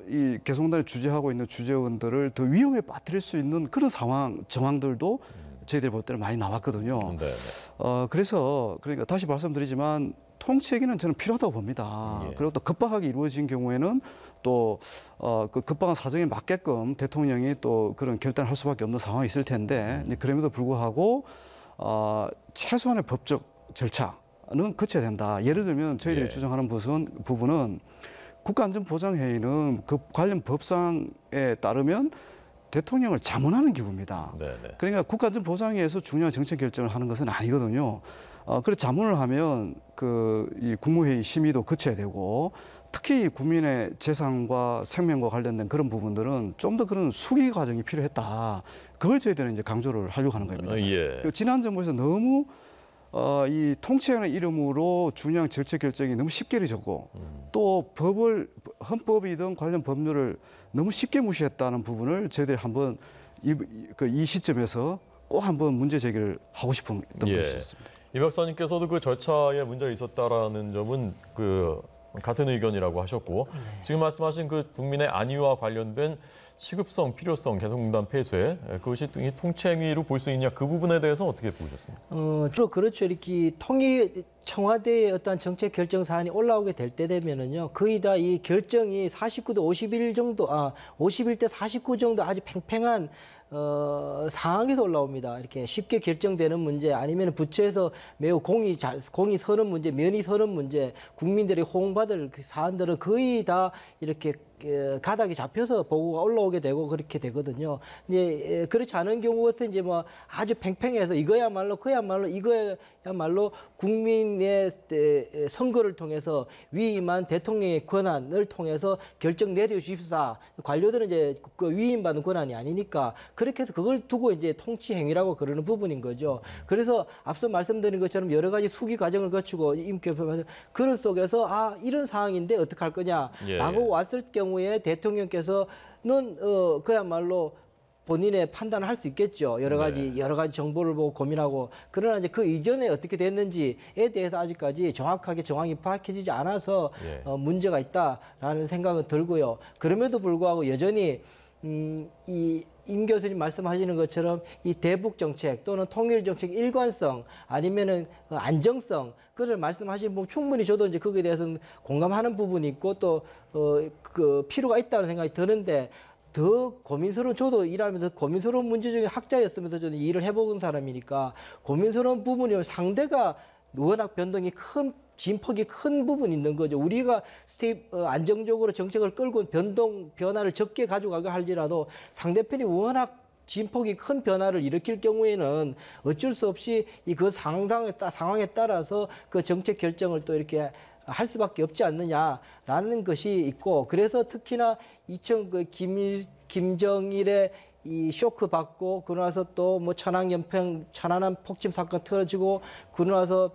이 개성공단을 주재하고 있는 주재원들을 더 위험에 빠뜨릴 수 있는 그런 정황들도 저희들이 볼 때는 많이 나왔거든요. 그래서 그러니까 다시 말씀드리지만 통치행위는 저는 필요하다고 봅니다. 그리고 또 급박하게 이루어진 경우에는 또 그 급박한 사정에 맞게끔 대통령이 또 그런 결단을 할 수밖에 없는 상황이 있을 텐데 그럼에도 불구하고 최소한의 법적 절차는 거쳐야 된다. 예를 들면 저희들이 주장하는 부분은 국가안전보장회의는 그 관련 법상에 따르면 대통령을 자문하는 기구입니다. 그러니까 국가안전보장회의에서 중요한 정책 결정을 하는 것은 아니거든요. 그래서 자문을 하면 이 국무회의 심의도 거쳐야 되고, 특히 국민의 재산과 생명과 관련된 그런 부분들은 좀 더 그런 수기 과정이 필요했다. 그걸 저희들은 이제 강조를 하려고 하는 겁니다. 지난 정부에서 너무 이 통치하는 이름으로 중요한 정책 결정이 너무 쉽게 이루어졌고 또 헌법이든 관련 법률을 너무 쉽게 무시했다는 부분을 저희들이 한번 이 시점에서 꼭 한번 문제 제기를 하고 싶은 것이 있습니다. 이 박사님께서도 그 절차에 문제가 있었다라는 점은 같은 의견이라고 하셨고, 지금 말씀하신 그 국민의 안위와 관련된 시급성, 필요성, 개성공단 폐쇄, 그것이 통치행위로 볼 수 있냐, 그 부분에 대해서 어떻게 보셨습니까? 주로 그렇죠. 이렇게 청와대의 어떤 정책 결정 사안이 올라오게 될 때 되면은요, 거의 다 이 결정이 49대 51 정도, 51대 49 정도 아주 팽팽한 상황에서 올라옵니다. 이렇게 쉽게 결정되는 문제, 아니면 부처에서 매우 공이 서는 문제, 면이 서는 문제, 국민들이 호응받을 그 사안들은 거의 다 이렇게 가닥이 잡혀서 보고가 올라오게 되고 그렇게 되거든요. 이제 그렇지 않은 경우에서 이제 뭐 아주 팽팽해서 이거야말로 국민의 선거를 통해서 위임한 대통령의 권한을 통해서 결정 내려주십사. 관료들은 이제 그 위임받는 권한이 아니니까 그렇게 해서 그걸 두고 이제 통치 행위라고 그러는 부분인 거죠. 그래서 앞서 말씀드린 것처럼 여러 가지 수기 과정을 거치고 그런 속에서 이런 상황인데 어떡할 거냐라고 왔을 경우에 대통령께서는 그야말로 본인의 판단을 할 수 있겠죠. 여러 가지 정보를 보고 고민하고. 그러나 이제 그 이전에 어떻게 됐는지에 대해서 아직까지 정확하게 정황이 파악해지지 않아서 문제가 있다라는 생각은 들고요. 그럼에도 불구하고 여전히 이 임 교수님 말씀하시는 것처럼 이 대북 정책 또는 통일 정책 일관성 아니면은 안정성 그걸 말씀하신 부분 충분히 저도 이제 거기에 대해서는 공감하는 부분이 있고 또 그 필요가 있다는 생각이 드는데, 더 고민스러운, 저도 일하면서 고민스러운 문제 중에 학자였으면서 저는 일을 해본 사람이니까 고민스러운 부분이 상대가 워낙 변동이 진폭이 큰 부분이 있는 거죠. 우리가 안정적으로 정책을 끌고 변화를 적게 가져가게 할지라도 상대편이 워낙 진폭이 큰 변화를 일으킬 경우에는 어쩔 수 없이 그 상황에 따라서 그 정책 결정을 또 이렇게 할 수밖에 없지 않느냐라는 것이 있고, 그래서 특히나 김정일의 이 쇼크 받고 그러고 나서 또 뭐 천안함 폭침 사건 터지고 그러고 나서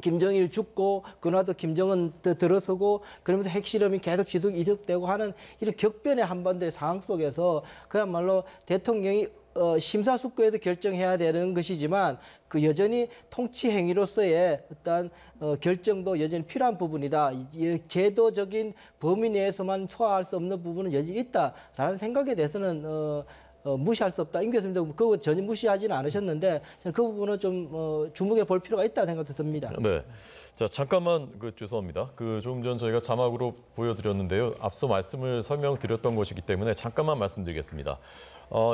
김정일 죽고 그러고 김정은 들어서고 그러면서 핵실험이 계속 이득되고 하는 이런 격변의 한반도의 상황 속에서 그야말로 대통령이 심사숙고해서 결정해야 되는 것이지만 그 여전히 통치 행위로서의 어떤 결정도 여전히 필요한 부분이다. 제도적인 범위 내에서만 소화할 수 없는 부분은 여전히 있다라는 생각에 대해서는 무시할 수 없다. 임 교수님도 그거 전혀 무시하지는 않으셨는데 저는 그 부분은 좀 주목해 볼 필요가 있다는 생각도 듭니다. 네. 자, 잠깐만 죄송합니다. 조금 전 저희가 자막으로 보여드렸는데요. 앞서 말씀을 설명드렸던 것이기 때문에 잠깐만 말씀드리겠습니다.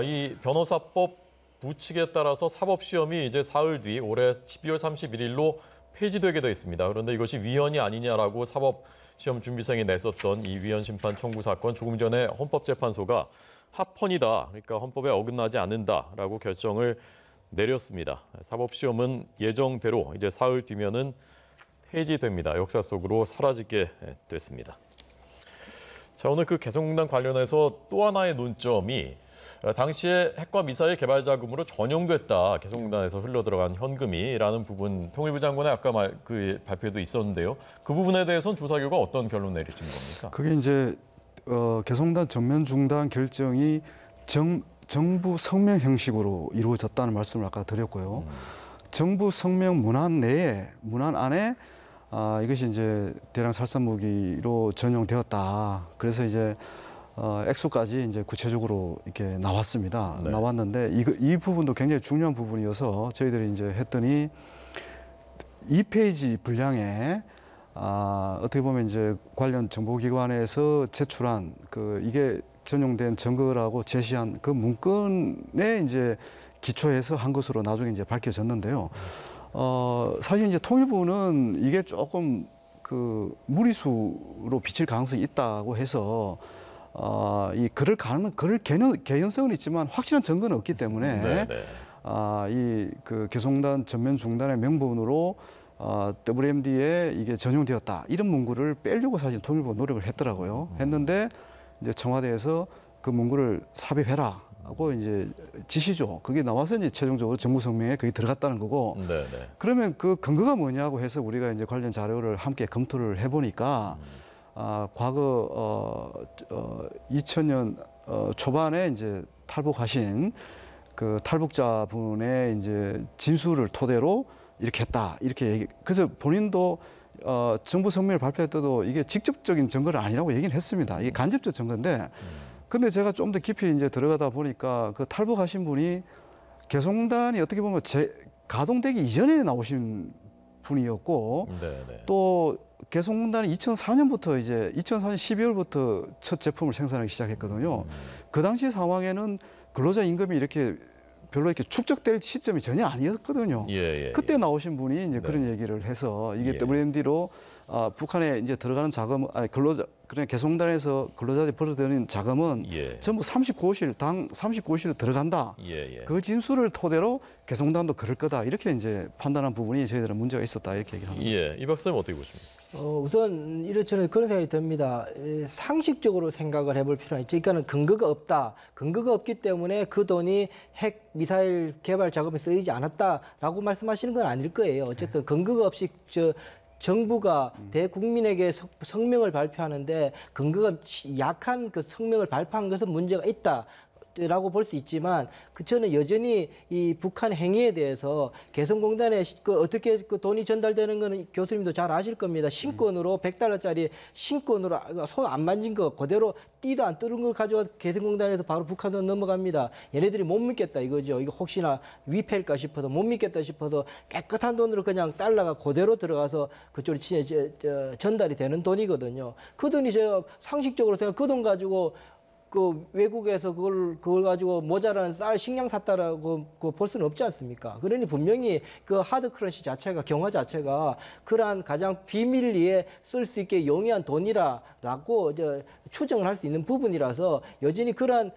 이 변호사법 부칙에 따라서 사법시험이 이제 사흘 뒤 올해 12월 31일로 폐지되게 돼 있습니다. 그런데 이것이 위헌이 아니냐라고 사법시험준비생이 냈었던 이 위헌 심판 청구 사건 조금 전에 헌법재판소가 합헌이다. 그러니까 헌법에 어긋나지 않는다라고 결정을 내렸습니다. 사법시험은 예정대로 이제 사흘 뒤면은 폐지됩니다. 역사 속으로 사라지게 됐습니다. 자, 오늘 그 개성공단 관련해서 또 하나의 논점이 당시에 핵과 미사일 개발 자금으로 전용됐다. 개성공단에서 흘러들어간 현금이라는 부분, 통일부 장관의 아까 그 발표도 있었는데요. 그 부분에 대해서는 조사 결과 어떤 결론 내리신 겁니까? 그게 이제 개성공단 전면 중단 결정이 정부 성명 형식으로 이루어졌다는 말씀을 아까 드렸고요. 정부 성명 문안 안에 이것이 이제 대량 살상 무기로 전용되었다. 그래서 이제 액수까지 이제 구체적으로 이렇게 나왔습니다. 네. 나왔는데 이 부분도 굉장히 중요한 부분이어서 저희들이 이제 했더니 2페이지 분량에 어떻게 보면 이제 관련 정보기관에서 제출한 이게 전용된 증거라고 제시한 그 문건에 이제 기초해서 한 것으로 나중에 이제 밝혀졌는데요. 사실 이제 통일부는 이게 조금 무리수로 비칠 가능성이 있다고 해서 이 글을 개연성은 있지만 확실한 증거는 없기 때문에 이 개성공단 전면 중단의 명분으로 WMD에 이게 전용되었다 이런 문구를 빼려고 사실 통일부가 노력을 했더라고요. 했는데 이제 청와대에서 그 문구를 삽입해라 하고 이제 지시죠. 그게 나와서 이제 최종적으로 정부 성명에 그게 들어갔다는 거고. 그러면 그 근거가 뭐냐고 해서 우리가 이제 관련 자료를 함께 검토를 해보니까 과거 2000년 초반에 이제 탈북하신 그 탈북자분의 이제 진술을 토대로 이렇게 했다 이렇게 그래서 본인도 정부 성명을 발표할 때도 이게 직접적인 증거는 아니라고 얘기는 했습니다. 이게 간접적 증거인데, 근데 제가 좀 더 깊이 이제 들어가다 보니까 그 탈북하신 분이 개성공단이 어떻게 보면 가동되기 이전에 나오신 분이었고, 또 개성공단이 2004년부터 이제 2004년 12월부터 첫 제품을 생산하기 시작했거든요. 그 당시 상황에는 근로자 임금이 이렇게 별로 이렇게 축적될 시점이 전혀 아니었거든요. 그때 나오신 분이 이제 그런 얘기를 해서 이게 WMD로 북한에 이제 들어가는 자금, 그냥 개성공단에서 근로자들이 벌어들이는 자금은 전부 39호실, 당 39호실로 들어간다. 그 진술을 토대로 개성공단도 그럴 거다. 이렇게 이제 판단한 부분이 저희들은 문제가 있었다. 이렇게 얘기를 합니다. 이 박사님 어떻게 보십니까? 우선 저는 그런 생각이 듭니다. 상식적으로 생각을 해볼 필요가 있죠. 그러니까는 근거가 없다. 근거가 없기 때문에 그 돈이 핵 미사일 개발 작업에 쓰이지 않았다라고 말씀하시는 건 아닐 거예요. 어쨌든 근거가 없이 정부가 대국민에게 성명을 발표하는데 근거가 약한 그 성명을 발표한 것은 문제가 있다. 라고 볼 수 있지만 저는 여전히 이 북한 행위에 대해서 개성공단에 어떻게 돈이 전달되는 거는 교수님도 잘 아실 겁니다. 신권으로 $100짜리 신권으로 손 안 만진 거 그대로 띠도 안 뜯은 걸 가져와 개성공단에서 바로 북한 돈 넘어갑니다. 얘네들이 못 믿겠다 이거죠. 이거 혹시나 위패일까 싶어서 못 믿겠다 싶어서 깨끗한 돈으로 그냥 달러가 그대로 들어가서 그쪽으로 전달이 되는 돈이거든요. 그 돈이 제가 상식적으로 생각 그 돈 가지고 그 외국에서 그걸 가지고 모자란 쌀 식량 샀다라고 볼 수는 없지 않습니까? 그러니 분명히 그 하드 크런치 자체가 경화 자체가 그러한 가장 비밀리에 쓸 수 있게 용이한 돈이라고 추정을 할 수 있는 부분이라서 여전히 그러한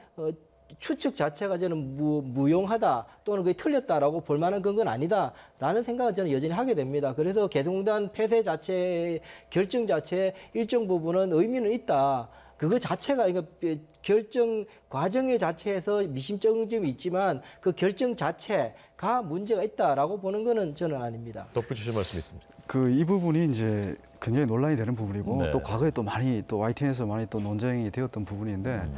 추측 자체가 저는 무용하다 또는 그게 틀렸다라고 볼 만한 근거는 아니다라는 생각을 저는 여전히 하게 됩니다. 그래서 개성공단 폐쇄 자체의 결정 자체에 일정 부분은 의미는 있다. 그거 자체가 결정 과정의 자체에서 미심쩍은 점이 있지만 그 결정 자체가 문제가 있다라고 보는 거는 저는 아닙니다. 덧붙이실 말씀 있습니다. 이 부분이 이제 굉장히 논란이 되는 부분이고 또 과거에 또 많이 또 YTN에서 많이 또 논쟁이 되었던 부분인데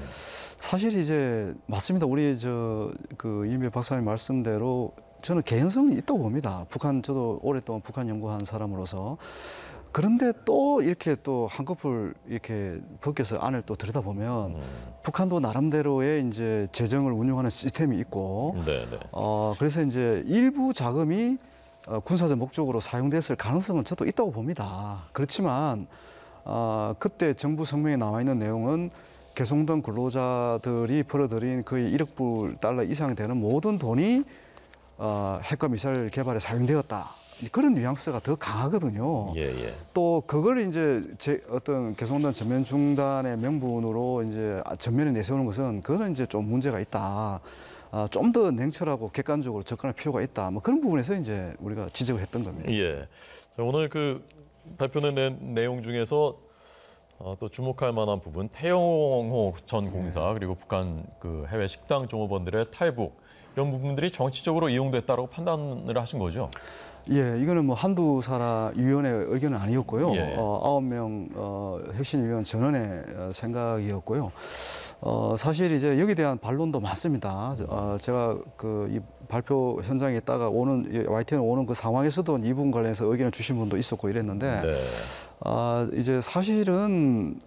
사실 이제 맞습니다. 우리 이인배 박사님 말씀대로 저는 개연성이 있다고 봅니다. 저도 오랫동안 북한 연구한 사람으로서. 그런데 또 이렇게 또 한꺼풀 이렇게 벗겨서 안을 또 들여다보면 북한도 나름대로의 이제 재정을 운영하는 시스템이 있고 그래서 이제 일부 자금이 군사적 목적으로 사용됐을 가능성은 저도 있다고 봅니다. 그렇지만 그때 정부 성명에 나와 있는 내용은 개성공단 근로자들이 벌어들인 거의 1억 달러 이상 되는 모든 돈이 핵과 미사일 개발에 사용되었다. 그런 뉘앙스가 더 강하거든요. 또 그걸 이제 어떤 개성공단 전면 중단의 명분으로 이제 전면에 내세우는 것은 그거는 이제 좀 문제가 있다. 좀 더 냉철하고 객관적으로 접근할 필요가 있다. 뭐 그런 부분에서 이제 우리가 지적을 했던 겁니다. 자, 오늘 그 발표된 내용 중에서 또 주목할 만한 부분, 태영호 전 공사 그리고 북한 그 해외 식당 종업원들의 탈북 이런 부분들이 정치적으로 이용됐다라고 판단을 하신 거죠? 이거는 뭐 한두 사람 위원의 의견은 아니었고요. 9명 혁신위원 전원의 생각이었고요. 사실 이제 여기에 대한 반론도 많습니다. 제가 이 발표 현장에 있다가 YTN 오는 그 상황에서도 이 부분 관련해서 의견을 주신 분도 있었고 이랬는데, 이제 사실은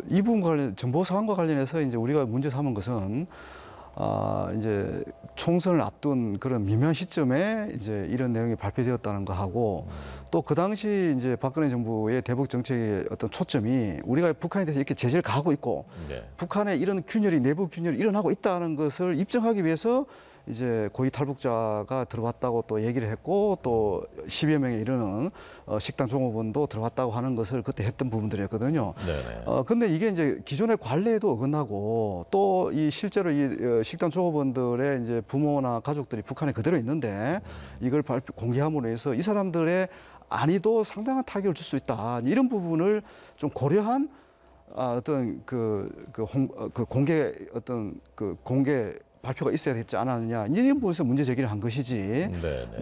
이 부분 정보 사항과 관련해서 이제 우리가 문제 삼은 것은 이제 총선을 앞둔 그런 미묘한 시점에 이제 이런 내용이 발표되었다는 거 하고 또 그 당시 이제 박근혜 정부의 대북 정책의 어떤 초점이 우리가 북한에 대해서 이렇게 제재를 가하고 있고 북한의 이런 내부 균열이 일어나고 있다는 것을 입증하기 위해서 이제 고위 탈북자가 들어왔다고 또 얘기를 했고 또 10여 명에 이르는 식당 종업원도 들어왔다고 하는 것을 그때 했던 부분들이었거든요. 근데 이게 이제 기존의 관례에도 어긋나고 또 실제로 이 식당 종업원들의 이제 부모나 가족들이 북한에 그대로 있는데 이걸 공개함으로 해서 이 사람들의 안위도 상당한 타격을 줄 수 있다. 이런 부분을 좀 고려한 어떤 공개 발표가 있어야 됐지 않았느냐 이런 부분에서 문제 제기를 한 것이지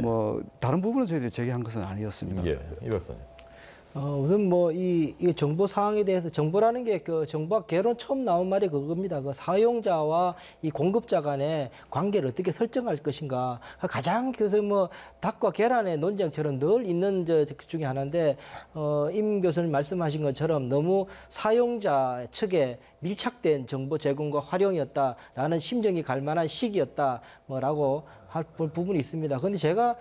뭐 다른 부분은 저희들이 제기한 것은 아니었습니다. 이 박사님. 우선 뭐 이 정보 사항에 대해서 정보라는 게 정보와 개론 처음 나온 말이 그겁니다. 사용자와 이 공급자 간의 관계를 어떻게 설정할 것인가 가장 그래서 뭐 닭과 계란의 논쟁처럼 늘 있는 그 중에 하나인데 임 교수님 말씀하신 것처럼 너무 사용자 측에 밀착된 정보 제공과 활용이었다라는 심정이 갈 만한 시기였다 뭐라고 할 부분이 있습니다. 그런데 제가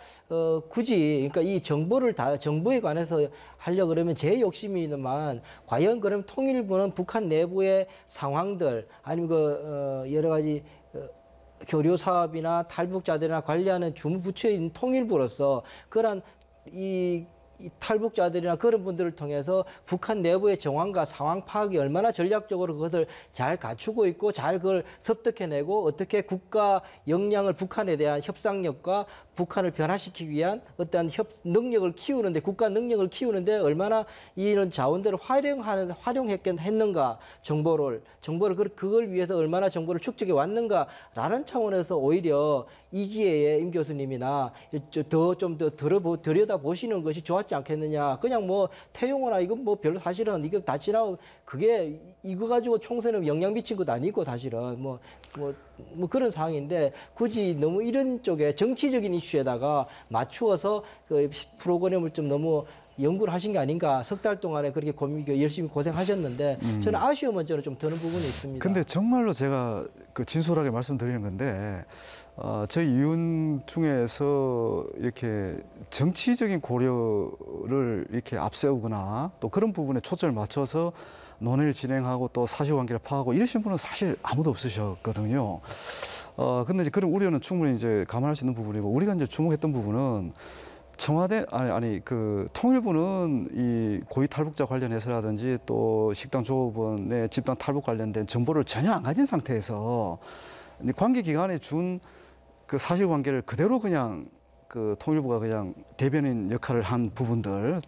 굳이 그러니까 이 정보에 관해서 하려 그러면 제 욕심이지만 과연 그럼 통일부는 북한 내부의 상황들 아니면 여러 가지 교류 사업이나 탈북자들이나 관리하는 주무부처인 통일부로서 그런 이 탈북자들이나 그런 분들을 통해서 북한 내부의 정황과 상황 파악이 얼마나 전략적으로 그것을 잘 갖추고 있고 잘 그걸 섭득해내고 어떻게 국가 역량을 북한에 대한 협상력과 북한을 변화시키기 위한 어떠한 능력을 키우는데 국가 능력을 키우는데 얼마나 이런 자원들을 활용했는가 정보를 그걸 위해서 얼마나 정보를 축적해 왔는가라는 차원에서 오히려 이 기회에 임 교수님이나 좀 더 들여다 보시는 것이 좋았지 않겠느냐. 그냥 뭐 태용호나 이건 뭐 별로 사실은 이거 다 지나고 그게 이거 가지고 총선에 영향 미친 것도 아니고 사실은 뭐 그런 상황인데 굳이 너무 이런 쪽에 정치적인 이슈에다가 맞추어서 그 프로그램을 좀 너무 연구를 하신 게 아닌가. 석 달 동안에 그렇게 열심히 고생하셨는데 저는 아쉬움은 저는 좀 드는 부분이 있습니다. 근데 정말로 제가 진솔하게 말씀드리는 건데 저희 이윤 중에서 이렇게 정치적인 고려를 이렇게 앞세우거나 또 그런 부분에 초점을 맞춰서 논의를 진행하고 또 사실관계를 파악하고 이러신 분은 사실 아무도 없으셨거든요. 근데 이제 그런 우려는 충분히 이제 감안할 수 있는 부분이고 우리가 이제 주목했던 부분은 청와대 통일부는 이 고위 탈북자 관련해서라든지 또 식당 종업원의 집단 탈북 관련된 정보를 전혀 안 가진 상태에서 관계기관에 준 그 사실관계를 그대로 그냥 통일부가 그냥 대변인 역할을 한 부분들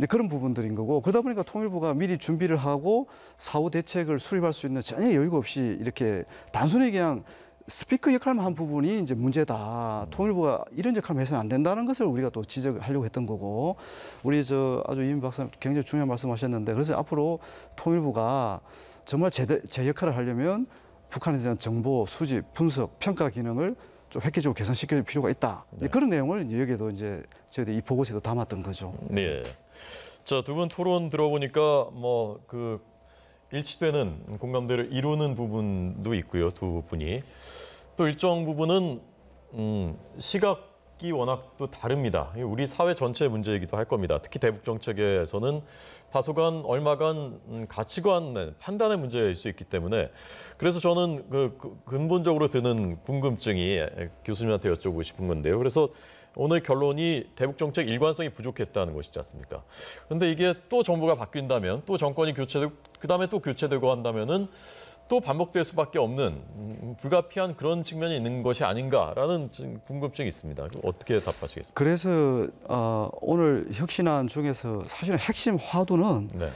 그런 부분들인 거고 그러다 보니까 통일부가 미리 준비를 하고 사후 대책을 수립할 수 있는 전혀 여유가 없이 이렇게 단순히 그냥 스피커 역할만 한 부분이 이제 문제다. 통일부가 이런 역할을 해서는 안 된다는 것을 우리가 또 지적하려고 했던 거고 우리 아주 이민 박사님 굉장히 중요한 말씀하셨는데 그래서 앞으로 통일부가 정말 제 역할을 하려면 북한에 대한 정보 수집, 분석, 평가 기능을 좀 획기적으로 개선시킬 필요가 있다. 그런 내용을 여기에도 이제 저희들이 이 보고서에도 담았던 거죠. 네. 자, 두 분 토론 들어보니까 일치되는 공감대를 이루는 부분도 있고요. 두 분이 또 일정 부분은 시각 각기 워낙 또 다릅니다. 우리 사회 전체의 문제이기도 할 겁니다. 특히 대북 정책에서는 다소간 얼마간 가치관 판단의 문제일 수 있기 때문에 그래서 저는 근본적으로 드는 궁금증이 교수님한테 여쭤보고 싶은 건데요. 그래서 오늘 결론이 대북 정책 일관성이 부족했다는 것이지 않습니까? 그런데 이게 또 정부가 바뀐다면 또 정권이 교체되고 그다음에 또 교체되고 한다면은 또 반복될 수밖에 없는 불가피한 그런 측면이 있는 것이 아닌가라는 궁금증이 있습니다. 어떻게 답하시겠습니까? 그래서 오늘 혁신안 중에서 사실은 핵심 화두는 네.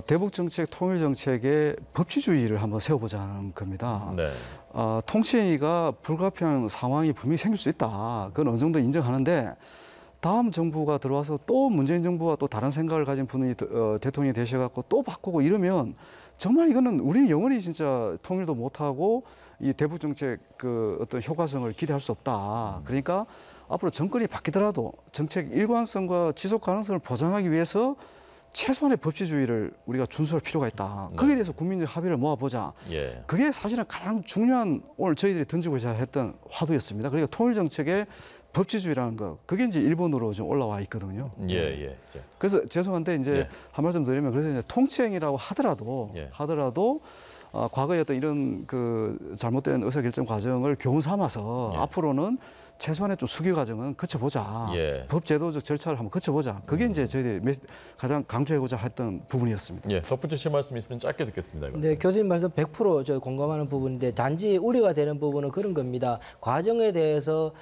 대북 정책, 통일 정책의 법치주의를 한번 세워보자는 겁니다. 네. 통치행위가 불가피한 상황이 분명히 생길 수 있다. 그건 어느 정도 인정하는데 다음 정부가 들어와서 또 문재인 정부와 또 다른 생각을 가진 분이 대통령이 되셔갖고 또 바꾸고 이러면 정말 이거는 우리 영원히 진짜 통일도 못하고 이 대북 정책 어떤 효과성을 기대할 수 없다. 그러니까 앞으로 정권이 바뀌더라도 정책 일관성과 지속 가능성을 보장하기 위해서 최소한의 법치주의를 우리가 준수할 필요가 있다. 거기에 대해서 국민적 합의를 모아보자. 예. 그게 사실은 가장 중요한 오늘 저희들이 던지고자 했던 화두였습니다. 그러니까 통일 정책의 법치주의라는 거, 그게 이제 1번으로 좀 올라와 있거든요. 예. 그래서 죄송한데 이제 한 말씀 드리면 그래서 이제 통치행위라고 하더라도 과거에 어떤 이런 잘못된 의사결정 과정을 교훈 삼아서 앞으로는 최소한의 좀 수기 과정은 거쳐보자. 법제도적 절차를 한번 거쳐보자. 그게 이제 저희들이 가장 강조하고자 했던 부분이었습니다. 예, 덧붙이실 말씀 있으면 짧게 듣겠습니다. 이건. 네, 교수님 말씀 100% 저 공감하는 부분인데 단지 우려가 되는 부분은 그런 겁니다. 과정에 대해서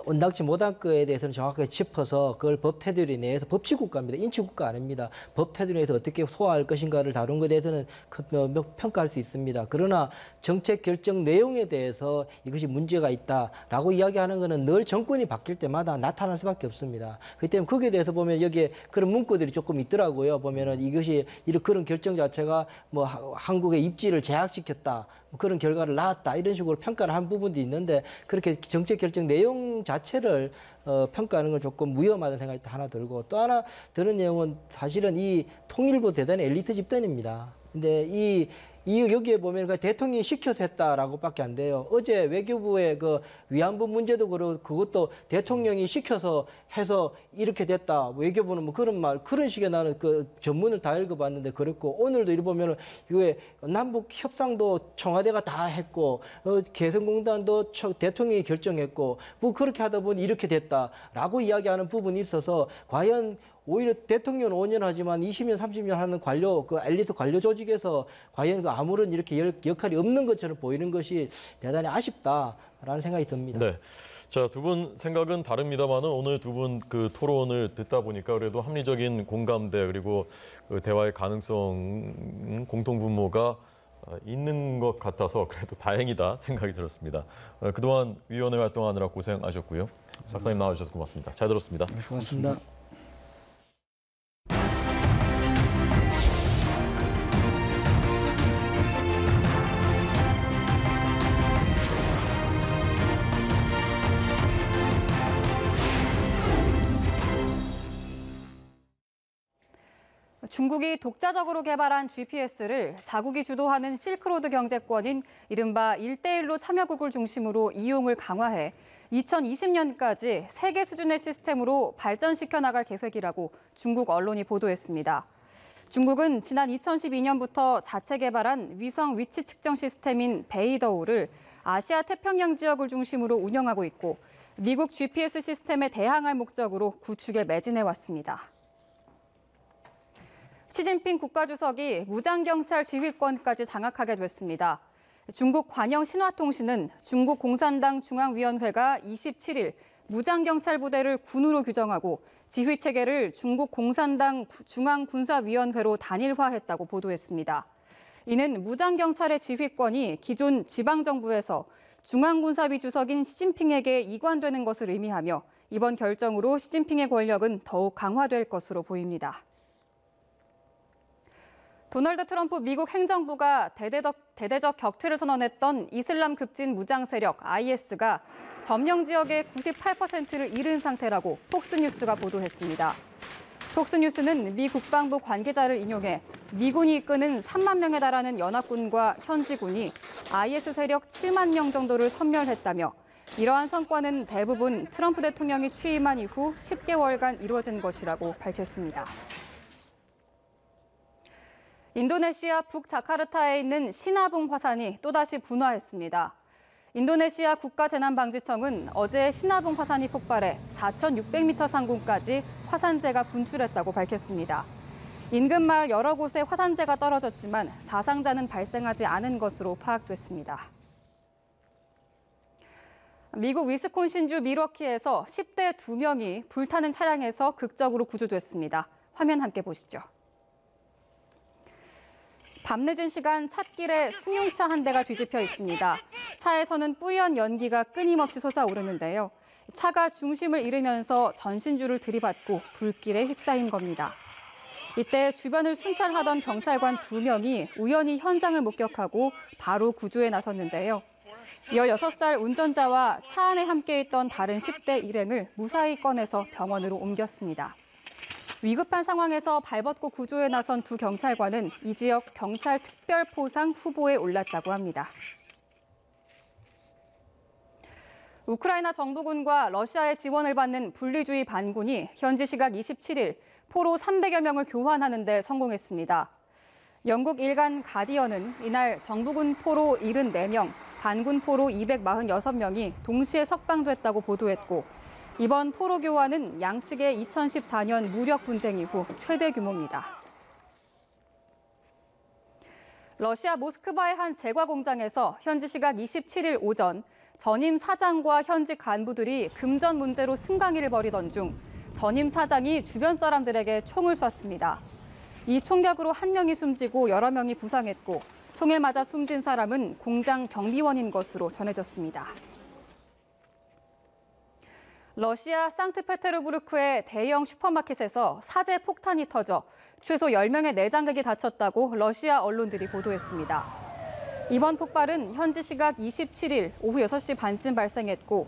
온당치 못한 거에 대해서는 정확하게 짚어서 그걸 법 테두리 내에서 법치국가입니다. 인치국가 아닙니다. 법 테두리 내에서 어떻게 소화할 것인가를 다룬 것에 대해서는 평가할 수 있습니다. 그러나 정책 결정 내용에 대해서 이것이 문제가 있다라고 이야기하는 것은 늘 정권이 바뀔 때마다 나타날 수밖에 없습니다. 그렇기 때문에 거기에 대해서 보면 여기에 그런 문구들이 조금 있더라고요. 보면은 이것이 그런 결정 자체가 뭐 한국의 입지를 제약시켰다. 그런 결과를 낳았다 이런 식으로 평가를 한 부분도 있는데 그렇게 정책 결정 내용 자체를 평가하는 건 조금 위험하다는 생각이 하나 들고 또 하나 드는 내용은 사실은 이 통일부 대단히 엘리트 집단입니다. 근데 여기에 보면 대통령이 시켜서 했다라고밖에 안 돼요. 어제 외교부의 위안부 문제도 그렇고 그것도 대통령이 시켜서 해서 이렇게 됐다. 외교부는 뭐 그런 식의 나는 전문을 다 읽어봤는데 그렇고 오늘도 이리 보면은 이게 남북 협상도 청와대가 다 했고 개성공단도 대통령이 결정했고 뭐 그렇게 하다 보니 이렇게 됐다라고 이야기하는 부분이 있어서 과연 오히려 대통령은 5년 하지만 20년, 30년 하는 엘리트 관료 조직에서 과연 아무런 이렇게 역할이 없는 것처럼 보이는 것이 대단히 아쉽다라는 생각이 듭니다. 네. 자, 두 분 생각은 다릅니다만은 오늘 두 분 토론을 듣다 보니까 그래도 합리적인 공감대 그리고 대화의 가능성, 공통 분모가 있는 것 같아서 그래도 다행이다 생각이 들었습니다. 그동안 위원회 활동하느라 고생하셨고요. 박사님 나와주셔서 고맙습니다. 잘 들었습니다. 네, 고맙습니다. 중국이 독자적으로 개발한 GPS를 자국이 주도하는 실크로드 경제권인 이른바 1대1로 참여국을 중심으로 이용을 강화해 2020년까지 세계 수준의 시스템으로 발전시켜 나갈 계획이라고 중국 언론이 보도했습니다. 중국은 지난 2012년부터 자체 개발한 위성 위치 측정 시스템인 베이더우를 아시아 태평양 지역을 중심으로 운영하고 있고 미국 GPS 시스템에 대항할 목적으로 구축에 매진해 왔습니다. 시진핑 국가주석이 무장경찰 지휘권까지 장악하게 됐습니다. 중국 관영 신화통신은 중국 공산당 중앙위원회가 27일 무장경찰 부대를 군으로 규정하고 지휘체계를 중국 공산당 중앙군사위원회로 단일화했다고 보도했습니다. 이는 무장경찰의 지휘권이 기존 지방정부에서 중앙군사위 주석인 시진핑에게 이관되는 것을 의미하며 이번 결정으로 시진핑의 권력은 더욱 강화될 것으로 보입니다. 도널드 트럼프 미국 행정부가 대대적 격퇴를 선언했던 이슬람 급진 무장 세력 IS가 점령 지역의 98%를 잃은 상태라고 폭스뉴스가 보도했습니다. 폭스뉴스는 미 국방부 관계자를 인용해 미군이 이끄는 3만 명에 달하는 연합군과 현지군이 IS 세력 7만 명 정도를 섬멸했다며 이러한 성과는 대부분 트럼프 대통령이 취임한 이후 10개월간 이루어진 것이라고 밝혔습니다. 인도네시아 북자카르타에 있는 시나붕 화산이 또다시 분화했습니다. 인도네시아 국가재난방지청은 어제 시나붕 화산이 폭발해 4,600m 상공까지 화산재가 분출했다고 밝혔습니다. 인근 마을 여러 곳에 화산재가 떨어졌지만 사상자는 발생하지 않은 것으로 파악됐습니다. 미국 위스콘신주 밀워키에서 10대 2명이 불타는 차량에서 극적으로 구조됐습니다. 화면 함께 보시죠. 밤늦은 시간 찻길에 승용차 한 대가 뒤집혀 있습니다. 차에서는 뿌연 연기가 끊임없이 솟아오르는데요. 차가 중심을 잃으면서 전신주를 들이받고 불길에 휩싸인 겁니다. 이때 주변을 순찰하던 경찰관 2명이 우연히 현장을 목격하고 바로 구조에 나섰는데요. 16살 운전자와 차 안에 함께 있던 다른 10대 일행을 무사히 꺼내서 병원으로 옮겼습니다. 위급한 상황에서 발벗고 구조에 나선 두 경찰관은 이 지역 경찰 특별포상 후보에 올랐다고 합니다. 우크라이나 정부군과 러시아의 지원을 받는 분리주의 반군이 현지 시각 27일 포로 300여 명을 교환하는 데 성공했습니다. 영국 일간 가디언은 이날 정부군 포로 74명, 반군 포로 246명이 동시에 석방됐다고 보도했고 이번 포로 교환은 양측의 2014년 무력 분쟁 이후 최대 규모입니다. 러시아 모스크바의 한 제과 공장에서 현지 시각 27일 오전 전임 사장과 현직 간부들이 금전 문제로 승강이를 벌이던 중 전임 사장이 주변 사람들에게 총을 쐈습니다. 이 총격으로 한 명이 숨지고 여러 명이 부상했고 총에 맞아 숨진 사람은 공장 경비원인 것으로 전해졌습니다. 러시아 상트페테르부르크의 대형 슈퍼마켓에서 사제 폭탄이 터져 최소 10명의 내장객이 다쳤다고 러시아 언론들이 보도했습니다. 이번 폭발은 현지 시각 27일 오후 6시 반쯤 발생했고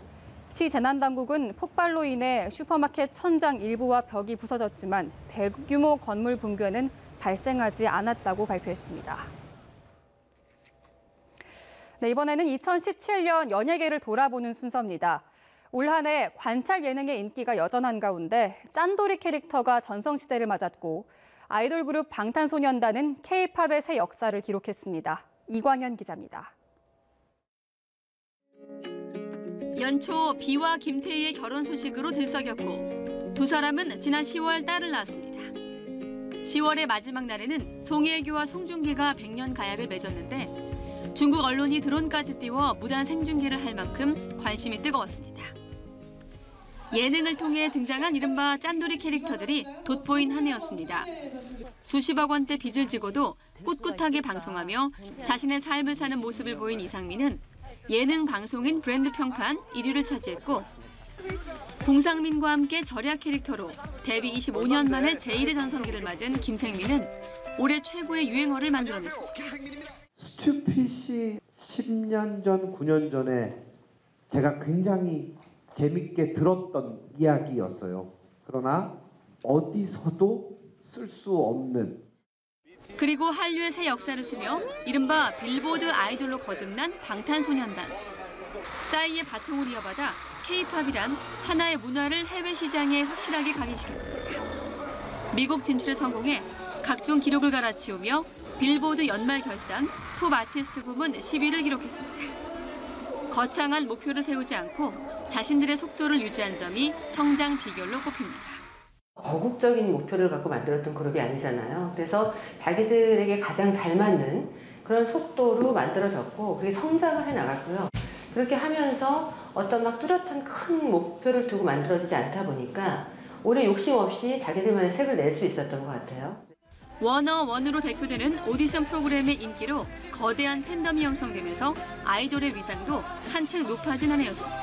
시 재난당국은 폭발로 인해 슈퍼마켓 천장 일부와 벽이 부서졌지만 대규모 건물 붕괴는 발생하지 않았다고 발표했습니다. 네, 이번에는 2017년 연예계를 돌아보는 순서입니다. 올 한 해 관찰 예능의 인기가 여전한 가운데 짠돌이 캐릭터가 전성시대를 맞았고 아이돌 그룹 방탄소년단은 K-팝의 새 역사를 기록했습니다. 이광현 기자입니다. 연초 비와 김태희의 결혼 소식으로 들썩였고 두 사람은 지난 10월 딸을 낳았습니다. 10월의 마지막 날에는 송혜교와 송중기가 100년 가약을 맺었는데 중국 언론이 드론까지 띄워 무단 생중계를 할 만큼 관심이 뜨거웠습니다. 예능을 통해 등장한 이른바 짠돌이 캐릭터들이 돋보인 한 해였습니다. 수십억 원대 빚을 지고도 꿋꿋하게 방송하며 자신의 삶을 사는 모습을 보인 이상민은 예능 방송인 브랜드 평판 1위를 차지했고 궁상민과 함께 절약 캐릭터로 데뷔 25년 만에 제1의 전성기를 맞은 김생민은 올해 최고의 유행어를 만들어냈습니다. 스튜핏이 10년 전, 9년 전에 제가 굉장히 재밌게 들었던 이야기였어요. 그러나 어디서도 쓸 수 없는. 그리고 한류의 새 역사를 쓰며 이른바 빌보드 아이돌로 거듭난 방탄소년단. 싸이의 바통을 이어받아 K-팝이란 하나의 문화를 해외 시장에 확실하게 각인시켰습니다. 미국 진출에 성공해 각종 기록을 갈아치우며 빌보드 연말 결산 톱 아티스트 부문 10위를 기록했습니다. 거창한 목표를 세우지 않고 자신들의 속도를 유지한 점이 성장 비결로 꼽힙니다. 거국적인 목표를 갖고 만들었던 그룹이 아니잖아요. 그래서 자기들에게 가장 잘 맞는 그런 속도로 만들어졌고 그게 성장을 해나갔고요. 그렇게 하면서 어떤 막 뚜렷한 큰 목표를 두고 만들어지지 않다 보니까 오히려 욕심 없이 자기들만의 색을 낼 수 있었던 것 같아요. 워너원으로 대표되는 오디션 프로그램의 인기로 거대한 팬덤이 형성되면서 아이돌의 위상도 한층 높아진 한 해였습니다.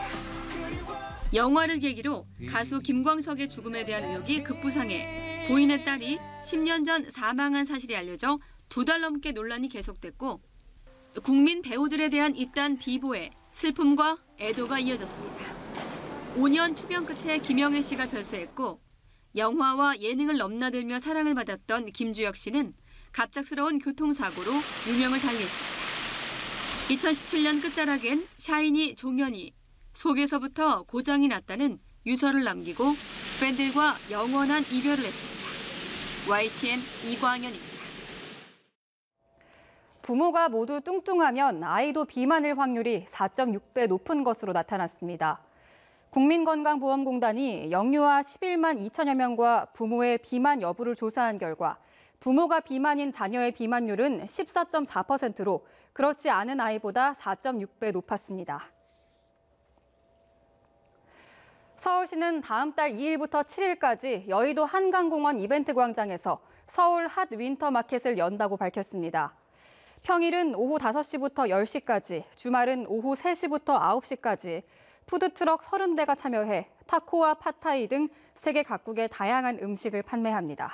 영화를 계기로 가수 김광석의 죽음에 대한 의혹이 급부상해 고인의 딸이 10년 전 사망한 사실이 알려져 2달 넘게 논란이 계속됐고 국민 배우들에 대한 잇단 비보에 슬픔과 애도가 이어졌습니다. 5년 투병 끝에 김영애 씨가 별세했고 영화와 예능을 넘나들며 사랑을 받았던 김주혁 씨는 갑작스러운 교통사고로 유명을 달리했습니다. 2017년 끝자락엔 샤이니 종현이, 속에서부터 고장이 났다는 유서를 남기고 팬들과 영원한 이별을 했습니다. YTN 이광현입니다. 부모가 모두 뚱뚱하면 아이도 비만일 확률이 4.6배 높은 것으로 나타났습니다. 국민건강보험공단이 영유아 11만 2천여 명과 부모의 비만 여부를 조사한 결과 부모가 비만인 자녀의 비만율은 14.4%로 그렇지 않은 아이보다 4.6배 높았습니다. 서울시는 다음 달 2일부터 7일까지 여의도 한강공원 이벤트 광장에서 서울 핫 윈터 마켓을 연다고 밝혔습니다. 평일은 오후 5시부터 10시까지, 주말은 오후 3시부터 9시까지 푸드트럭 30대가 참여해 타코와 팟타이 등 세계 각국의 다양한 음식을 판매합니다.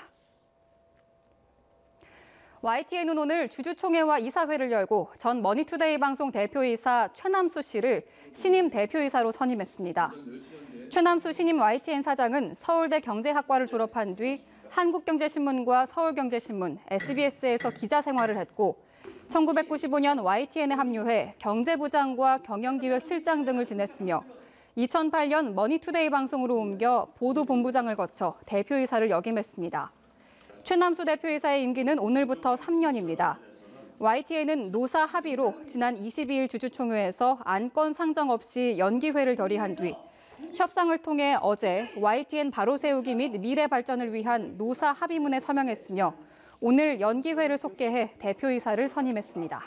YTN은 오늘 주주총회와 이사회를 열고 전 머니투데이 방송 대표이사 최남수 씨를 신임 대표이사로 선임했습니다. 최남수 신임 YTN 사장은 서울대 경제학과를 졸업한 뒤 한국경제신문과 서울경제신문, SBS에서 기자 생활을 했고 1995년 YTN에 합류해 경제부장과 경영기획실장 등을 지냈으며 2008년 머니투데이 방송으로 옮겨 보도본부장을 거쳐 대표이사를 역임했습니다. 최남수 대표이사의 임기는 오늘부터 3년입니다. YTN은 노사 합의로 지난 22일 주주총회에서 안건 상정 없이 연기회를 결의한 뒤 협상을 통해 어제 YTN 바로 세우기 및 미래 발전을 위한 노사 합의문에 서명했으며 오늘 연기회를 속개해 대표이사를 선임했습니다.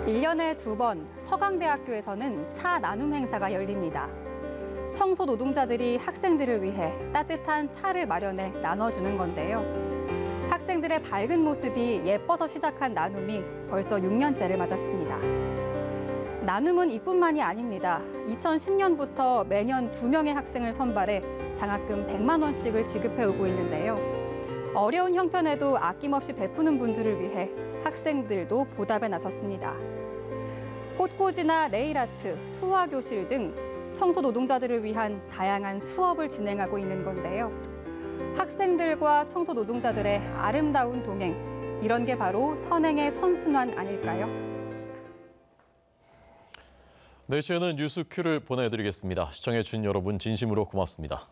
(1년에 2번) 서강대학교에서는 차 나눔 행사가 열립니다. 청소 노동자들이 학생들을 위해 따뜻한 차를 마련해 나눠주는 건데요. 학생들의 밝은 모습이 예뻐서 시작한 나눔이 벌써 6년째를 맞았습니다. 나눔은 이뿐만이 아닙니다. 2010년부터 매년 2명의 학생을 선발해 장학금 100만 원씩을 지급해 오고 있는데요. 어려운 형편에도 아낌없이 베푸는 분들을 위해 학생들도 보답에 나섰습니다. 꽃꽂이나 네일아트, 수화교실 등 청소 노동자들을 위한 다양한 수업을 진행하고 있는 건데요. 학생들과 청소 노동자들의 아름다운 동행, 이런 게 바로 선행의 선순환 아닐까요? 네, 저희는 뉴스 큐를 보내드리겠습니다. 시청해주신 여러분 진심으로 고맙습니다.